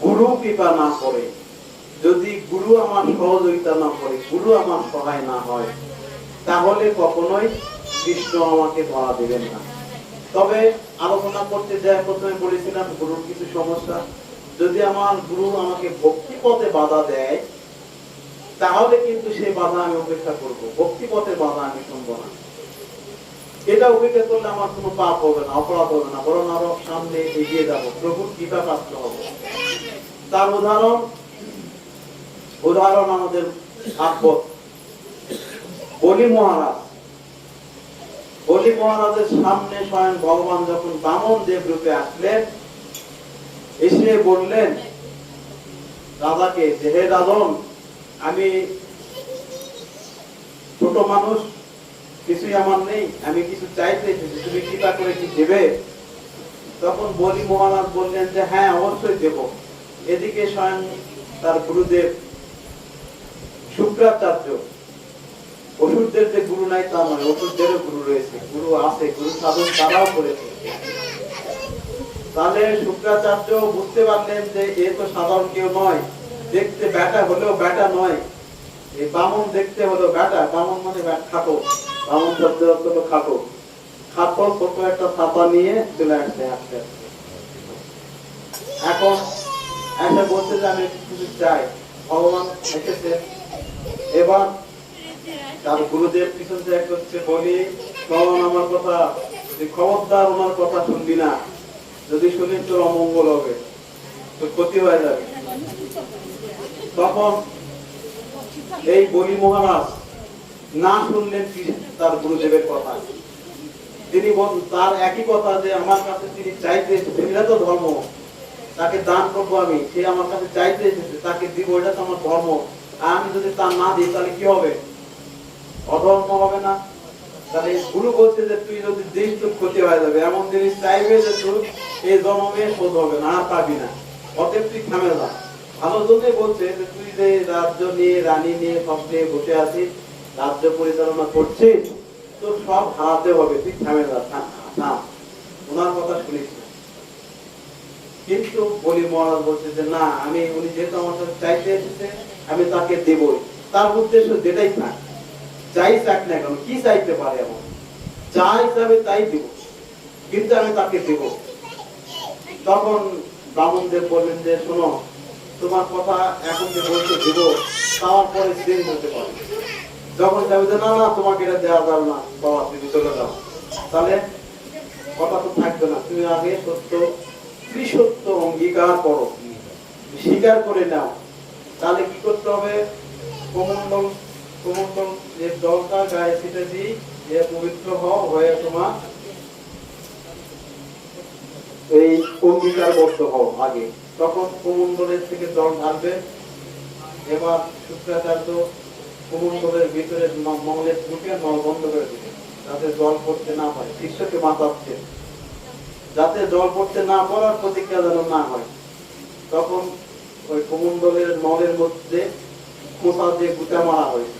গুরু কৃপা না করে, যদি গুরু আমার সহযোগিতা না করে, গুরু আমার সহায় না হয়, তাহলে কখনোই কৃষ্ণ আমাকে ধরা দেবেন না। তবে আলোচনা করতে যায় প্রথমে বলেছিলাম গুরুর কিছু সমস্যা। যদি আমার গুরু আমাকে ভক্তি পথে বাধা দেয়, তাহলে কিন্তু সেই বাধা আমি উপেক্ষা করব। ভক্তি পথে বাধা আমি শুনবো না। এটা উপেক্ষা করলে আমার কোনো পাপ হবে না, অপরাধ হবে না, বরং আরো সামনে এগিয়ে যাব, প্রভুর কৃপা প্রাপ্ত হব। তার উদাহরণ আমাদের ভাগবত। বলি মহারাজের সামনে স্বয়ং ভগবান যখন বামন দেব রূপে আসলেন, এসে বললেন রাজাকে যে, হে রাজন, আমি ছোট মানুষ, কিছুই আমার নেই, আমি কিছু চাইতে এসেছি, তুমি কৃপা করে কি দেবে? তখন বলি মহারাজ বললেন যে হ্যাঁ, অবশ্যই দেব। এদিকে স্বয়ং তার গুরুদেব শুক্রাচার্য, অসুরদের যে গুরু নাই তা নয়, অসুরদেরও গুরু রয়েছে, গুরু আছে, গুরু সাধন তারাও করেছে। তাহলে শুক্রাচার্য বুঝতে পারলেন যে এ তো সাধারণ কেউ নয়, দেখতে ব্যাটা হলেও ব্যাটা নয়, এই বামন দেখতে হলো ব্যাটা, বামন মানে খাটো, বামন শব্দের অর্থ হলো খাটো, খাটো ছোট একটা ছাতা নিয়ে চলে আসছে আস্তে আস্তে। এখন এসে বলছে যে আমি কিছু চাই। ভগবান এসেছে, এবার তার গুরুদেব পিছন থেকে করছে, বলি ভগবান আমার কথা, খবরদার ওনার কথা শুনবি না, যদি শুনিস তোর অমঙ্গল হবে, তোর ক্ষতি হয়ে যাবে। তখন এই বলি মহারাজ না শুনলেন তার গুরুদেবের কথা। তিনি তার একই কথা যে আমার কাছে তিনি চাইতে এসেছে, এটা তো ধর্ম, তাকে দান করবো আমি, সে আমার কাছে চাইতে এসেছে, তাকে দিব, এটা তো আমার ধর্ম। আর আমি যদি তা না দিই তাহলে কি হবে? অধর্ম হবে না? তাহলে গুরু বলছে যে তুই যদি দিস তোর ক্ষতি হয়ে যাবে, এমন জিনিস চাইবে যে তোর এই জন্মে শোধ হবে না, আর পাবি না, অতএব তুই থামে যা। ভালো জন্য বলছে যে তুই যে রাজ্য নিয়ে, রানী নিয়ে, সব নিয়ে বসে আছিস, রাজ্য পরিচালনা করছিস, তোর সব হারাতে হবে, তুই থামে যা, থাম, ওনার কথা শুনিস না। কিন্তু বলি মহারাজ বলছে যে না, আমি, উনি যেহেতু আমার কাছে চাইতে এসেছে, আমি তাকে দেবই। তার উদ্দেশ্য যেটাই থাক, যাই চাক না কেন, কি চাইতে পারে, এমন যা হিসাবে তাই দিব, কিন্তু আমি তাকে দেব। তখন ব্রাহ্মণদেব বললেন যে শোনো, তোমার কথা এখন যে বলতে দেব, তার পরে চেঞ্জ হতে পারে। যখন যাবে যে না না, তোমাকে এটা দেওয়া যাবে না বাবা, তুমি চলে যাও, তাহলে কথা তো থাকবে না। তুমি আগে সত্য, ত্রিসত্য অঙ্গীকার করো, স্বীকার করে নাও। তাহলে কি করতে হবে? কমণ্ডল যে জলটা গায়ে ছিটে দিই, যে পবিত্র হয়ে তোমার এই অঙ্গীকারবদ্ধ হও আগে। তখন কমণ্ডলের থেকে জল ঢালবে। এবার শুক্রাচার্য কমণ্ডলের ভিতরে মঙ্গলের ঢুকে নল বন্ধ করে দিবে, যাতে জল পড়তে না পারে। শিষ্যকে বাঁচাচ্ছে যাতে জল পড়তে না পড়ার প্রতিজ্ঞা যেন না হয়। তখন ওই কমণ্ডলের নলের মধ্যে কোথা দিয়ে গুটা মারা হয়েছে,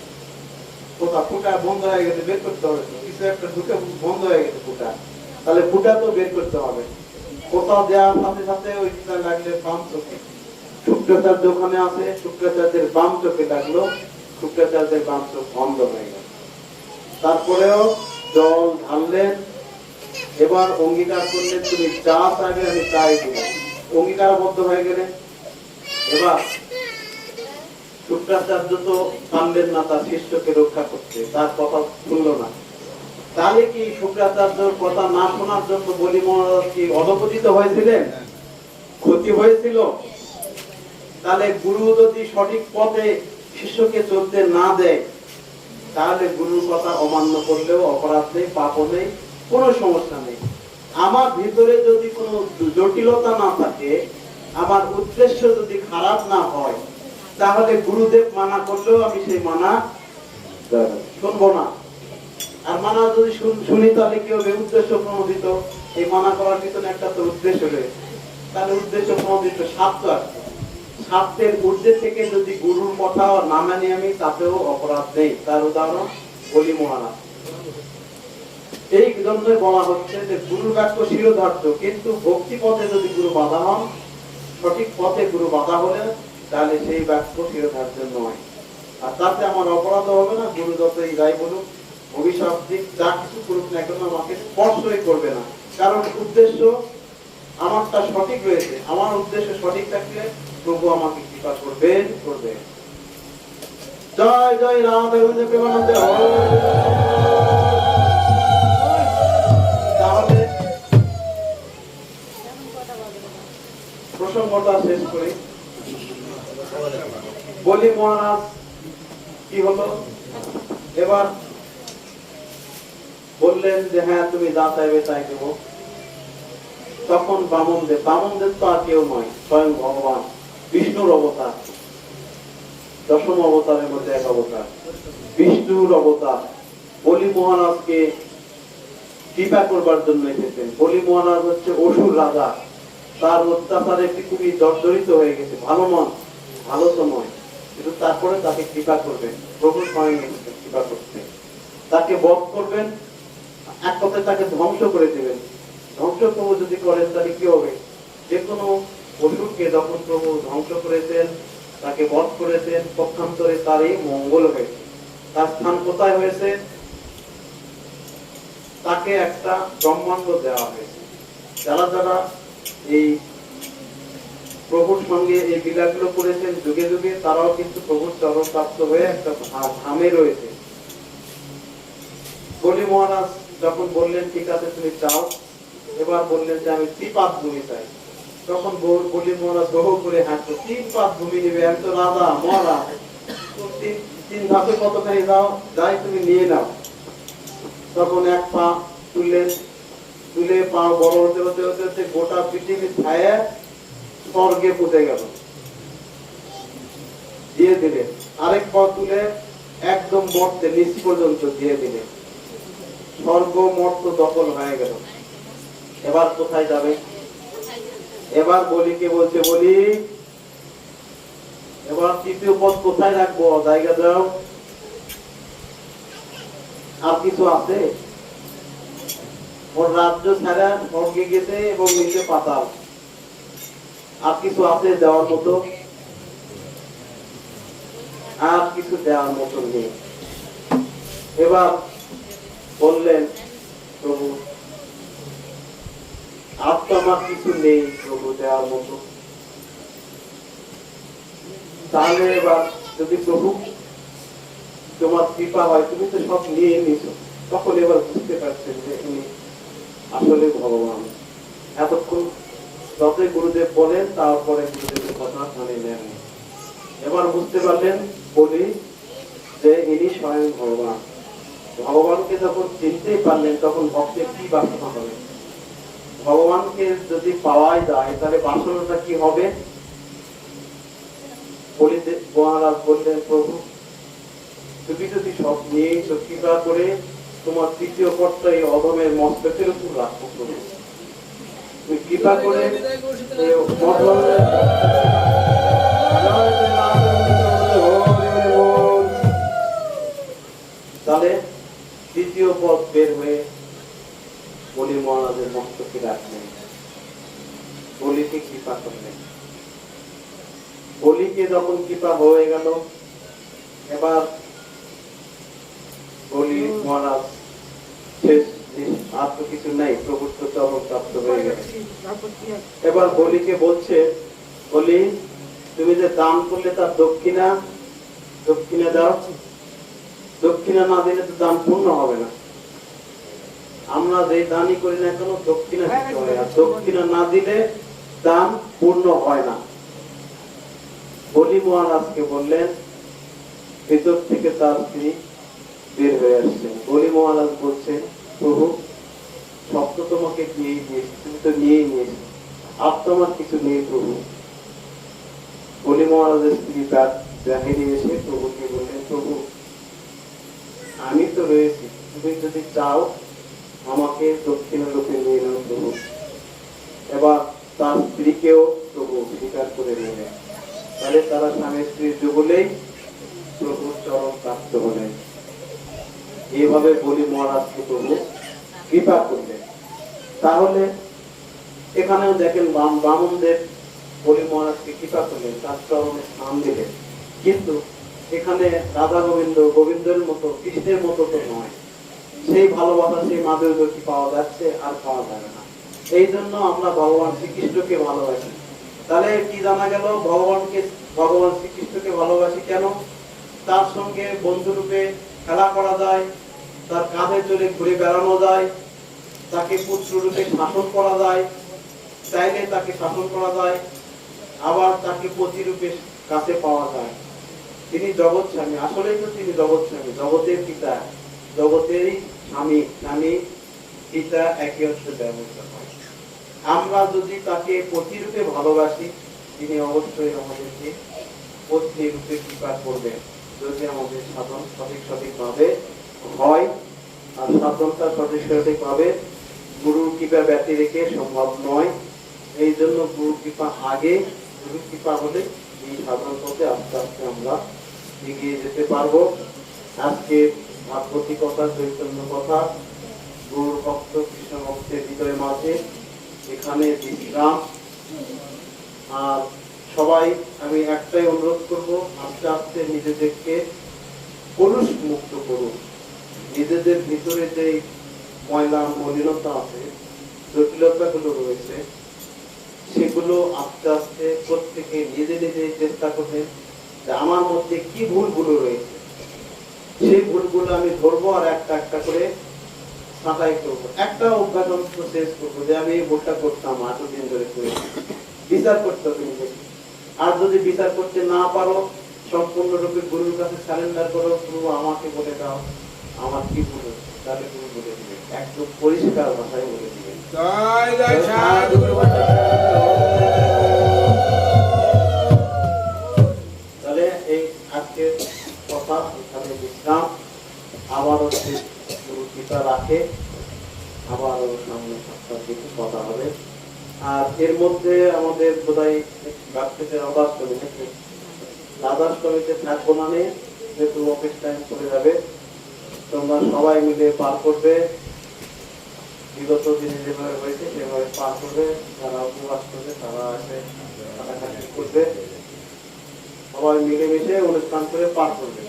ফুটা বন্ধ হয়ে গেছে, বের করতে হবে, কিছু একটা ঢুকে বন্ধ হয়ে গেছে ফুটা, তাহলে ফুটা তো বের করতে হবে। কোথাও দেওয়ার সাথে সাথে ওই ফুটা লাগলে বাম চোখে, শুক্রাচার্য ওখানে আছে, শুক্রাচার্যের বাম চোখে লাগলো, শুক্রাচার্যের বাম চোখ বন্ধ হয়ে গেল। তারপরেও জল ঢাললেন, এবার অঙ্গীকার করলেন তুমি যা চাইবে আমি তাই দেব, অঙ্গীকারবদ্ধ হয়ে গেলেন। এবার শুক্রাচার্য তো পারলেন না তার শিষ্যকে রক্ষা করতে, তার কথা শুনল না। তাহলে কি শুক্রাচার্যর কথা না শোনার জন্য বলি মহারাজ কি অধপতিত হয়েছিলেন? ক্ষতি হয়েছিল? তাহলে গুরু যদি সঠিক পথে শিষ্যকে চলতে না দেয়, তাহলে গুরুর কথা অমান্য করলেও অপরাধ নেই, পাপও নেই, কোনো সমস্যা নেই। আমার ভিতরে যদি কোনো জটিলতা না থাকে, আমার উদ্দেশ্য যদি খারাপ না হয়, তাহলে গুরুদেব মানা করলেও আমি সেই মানা শুনবো না। আর মানা যদি শুনি তাহলে কি হবে? উদ্দেশ্য প্রণোদিত। এই মানা করার পিছনে একটা তো উদ্দেশ্য রয়েছে, তাহলে উদ্দেশ্য প্রণোদিত, স্বার্থ আসবে। স্বার্থের ঊর্ধ্বে থেকে যদি গুরুর কথা না মানি আমি, তাতেও অপরাধ নেই। তার উদাহরণ বলি মহারাজ। এই জন্য বলা হচ্ছে যে গুরুর বাক্য শিরোধার্য, কিন্তু ভক্তি পথে যদি গুরু বাধা হন, সঠিক পথে গুরু বাধা হলে, তাহলে সেই বাক্য শিরোধার্য নয়। আর তাতে আমার অপরাধ হবে না। গুরু যতই যাই বলুক, অভিশাপ দিক, যা কিছু করুক না কেন, আমাকে স্পর্শই করবে না। কারণ উদ্দেশ্য আমারটা সঠিক রয়েছে, আমার উদ্দেশ্য সঠিক থাকলে প্রভু আমাকে কৃপা করবেন করবেন। জয় জয় রাধা গোবিন্দ প্রেমানন্দে হরি। তাহলে প্রসঙ্গটা শেষ করি। বলি মহারাজ কি হলো, এবার বললেন যে হ্যাঁ তুমি যা চাইবে তাই দেবো। তখন বামনদেব তো আর কেউ নয়, স্বয়ং ভগবান বিষ্ণুর অবতার, দশম অবতারের মধ্যে এক অবতার, বিষ্ণুর অবতার বলি মহারাজকে কৃপা করবার জন্য এসেছেন। বলি মহারাজ হচ্ছে অসুর রাজা, তার অত্যাচারে পৃথিবী জর্জরিত হয়ে গেছে, ভালো নন, ভালো তো নয়, কিন্তু তারপরে তাকে কৃপা করবেন, প্রভু স্বয়ং এসেছেন কৃপা করতে, তাকে বধ করবেন, এক কথায় তাকে ধ্বংস করে দেবেন। ধ্বংস প্রভু যদি করেন তাহলে কি হবে, যে কোনো অসুরকে যখন প্রভু ধ্বংস করেছেন, তাকে বধ করেছেন, পক্ষান্তরে তারই মঙ্গল হয়েছে। তার স্থান কোথায় হয়েছে, তাকে একটা ব্রহ্মাণ্ড দেওয়া হয়েছে। যারা যারা এই প্রভুর সঙ্গে এই লীলাগুলো করেছেন যুগে যুগে, তারাও কিন্তু প্রভুর চরণ প্রাপ্ত হয়ে একটা ধামে রয়েছে। বলি মহারাজ যখন বললেন ঠিক আছে তুমি চাও, এবার বললেন যে আমি ত্রিপাদ ভূমি চাই। তখন বলি মহারাজ বহু করে হাঁটতো, ত্রিপাদ ভূমি নেবে, আমি তো রাজা মহারাজ, তিন ধাপে কতখানি দাও, যাই তুমি নিয়ে নাও। তখন এক পা তুললেন, তুলে পা বড় হতে হতে হতে হতে গোটা পৃথিবী ছায়া স্বর্গে পৌঁছে গেল, দিয়ে দিলেন। আরেক পা তুলে একদম মর্তে নিচ পর্যন্ত দিয়ে দিলেন, স্বর্গ মর্ত দখল হয়ে গেল। এবার কোথায় যাবে, এবার বলিকে বলছে বলি এবার তৃতীয় পদ কোথায় রাখবো, জায়গা দাও, আর কিছু আছে? ওর রাজ্য ছাড়া স্বর্গে গেছে এবং নিচে পাতাল, আর কিছু আছে দেওয়ার মতো? আর কিছু দেওয়ার মতো নেই। এবার বললেন প্রভু আর তো আমার কিছু নেই প্রভু দেওয়ার মতো। তাহলে এবার যদি প্রভু তোমার কৃপা হয়, তুমি তো সব নিয়ে নিছো, তখন এবার বুঝতে পারছেন যে তুমি আসলে ভগবান। এতক্ষণ যতই গুরুদেব বলেন তারপরে গুরুদেবের কথা মানে নেন। এবার বুঝতে পারলেন বলি যে ইনি স্বয়ং ভগবান। ভগবানকে যখন চিনতেই পারলেন তখন ভক্তের কি বাসনা হবে, ভগবানকে যদি পাওয়াই যায় তাহলে বাসনাটা কি হবে? মহারাজ বললেন প্রভু তুমি যদি সব নিয়ে কৃপা করে তোমার তৃতীয় পদটা এই অধমের মস্তকের উপর রাখো, তুমি কৃপা করে তাহলে তৃতীয় পদ বের হয়ে বলি মহারাজের মস্তকে রাখলেন, বলিকে কৃপা করলেন। বলিকে যখন কৃপা হয়ে গেল, এবার বলি মহারাজ শেষ, আর তো কিছু নাই, প্রভুর তো চরণ প্রাপ্ত হয়ে গেছে। এবার বলিকে বলছে বলি তুমি যে দান করলে তার দক্ষিণা দাও, দক্ষিণা না দিলে তো দান পূর্ণ হবে না। আমরা যে দানই করি না কেন দক্ষিণা দিতে হয়, আর দক্ষিণা না দিলে দান পূর্ণ হয় না। বলি মহারাজকে বললেন, ভিতর থেকে তার স্ত্রী বের হয়ে আসছেন। বলি মহারাজ বলছেন প্রভু সব তো তোমাকে দিয়েই দিয়েছি, তুমি তো নিয়েই নিয়েছো, আর তোমার কিছু নেই প্রভু। বলি মহারাজের স্ত্রী তার বাহিরে এসে প্রভুকে বললেন প্রভু আমি তো রয়েছি, তুমি যদি চাও আমাকে দক্ষিণ লোকে নিয়ে নাও প্রভু। এবার তার স্ত্রীকেও প্রভু স্বীকার করে নিলেন। তাহলে তারা স্বামী স্ত্রী যুগলেই প্রভুর চরণ প্রাপ্ত হলেন। এইভাবে বলি মহারাজকে প্রভু কৃপা করলেন। তাহলে এখানেও দেখেন বামনদেব বলি মহারাজকে কৃপা করলেন, তার চরণে স্থান দিলেন, কিন্তু এখানে রাধা গোবিন্দের মতো কৃষ্ণের মতো তো নয়। সেই ভালোবাসা সেই মাধুর্য কি পাওয়া যাচ্ছে? আর পাওয়া যাবে না। এই জন্য আমরা ভগবান শ্রীকৃষ্ণকে ভালোবাসি। তাহলে কি জানা গেল, ভগবান শ্রীকৃষ্ণকে ভালোবাসি কেন? তার সঙ্গে বন্ধুরূপে খেলা করা যায়, তার কাঁধে চড়ে ঘুরে বেড়ানো যায়, তাকে পুত্ররূপে শাসন করা যায়, চাইলে তাকে শাসন করা যায়, আবার তাকে পতিরূপে কাছে পাওয়া যায়। তিনি জগৎ স্বামী, আসলেই তো তিনি জগৎ স্বামী, জগতের পিতা, জগতেরই স্বামী, স্বামী পিতা একই অর্থে ব্যবহৃত হয়। আমরা যদি তাকে পতিরূপে ভালোবাসি, তিনি অবশ্যই আমাদেরকে পত্নী রূপে কৃপা করবেন, যদি আমাদের সাধন সঠিকভাবে হয়। আর সাধনটা সঠিকভাবে গুরুর কৃপা ব্যতি রেখে সম্ভব নয়। এই জন্য গুরু কৃপা আগে, গুরু কৃপা হলে এই সাধন পথে আস্তে আস্তে আমরা এগিয়ে যেতে পারবো। আজকে ভাগবতী কথা, চৈতন্য কথা, গুরুর ভক্ত কৃষ্ণ ভক্তের হৃদয় মাঝে এখানে বিশ্রাম। আর সবাই আমি একটাই অনুরোধ করব, আস্তে আস্তে নিজেদেরকে কলুষ মুক্ত করুন। নিজেদের ভিতরে যে ময়লা মলিনতা আছে, জটিলতা গুলো রয়েছে, সেগুলো আস্তে আস্তে প্রত্যেকে নিজে নিজে চেষ্টা করবেন যে আমার মধ্যে কি ভুলগুলো রয়েছে, সেই ভুলগুলো আমি ধরবো আর একটা একটা করে ছাঁটাই করবো। একটা অভ্যাস অন্তত শেষ করবো যে আমি এই ভুলটা করতাম এতদিন ধরে করে, বিচার করতে হবে নিজেকে। আর যদি বিচার করতে না পারো, সম্পূর্ণরূপে গুরুর কাছে সারেন্ডার করো, গুরু আমাকে বলে দাও আমার কি ভুল হচ্ছে, তাহলে গুরু বলে দিবেন, একদম পরিষ্কার ভাষায় বলে দিবেন। জয় জয় সাধুগুরু তাহলে এই আজকের কথা এখানে বিশ্রাম। আবারও গুরু কৃপা রাখে, আবারও সামনে সপ্তাহ থেকে কথা হবে। আর এর মধ্যে আমাদের বোধহয় রাত্রিতে রাধাষ্টমী, নাকি রাধাষ্টমীতে থাকবো না, নেই যেহেতু অফিস টাইম চলে যাবে, তোমরা সবাই মিলে পার করবে, বিগত দিনে যেভাবে হয়েছে সেভাবে পার করবে। যারা উপবাস করবে তারা এসে কাটাকাটি করবে, সবাই মিলেমিশে অনুষ্ঠান করে পার করবে।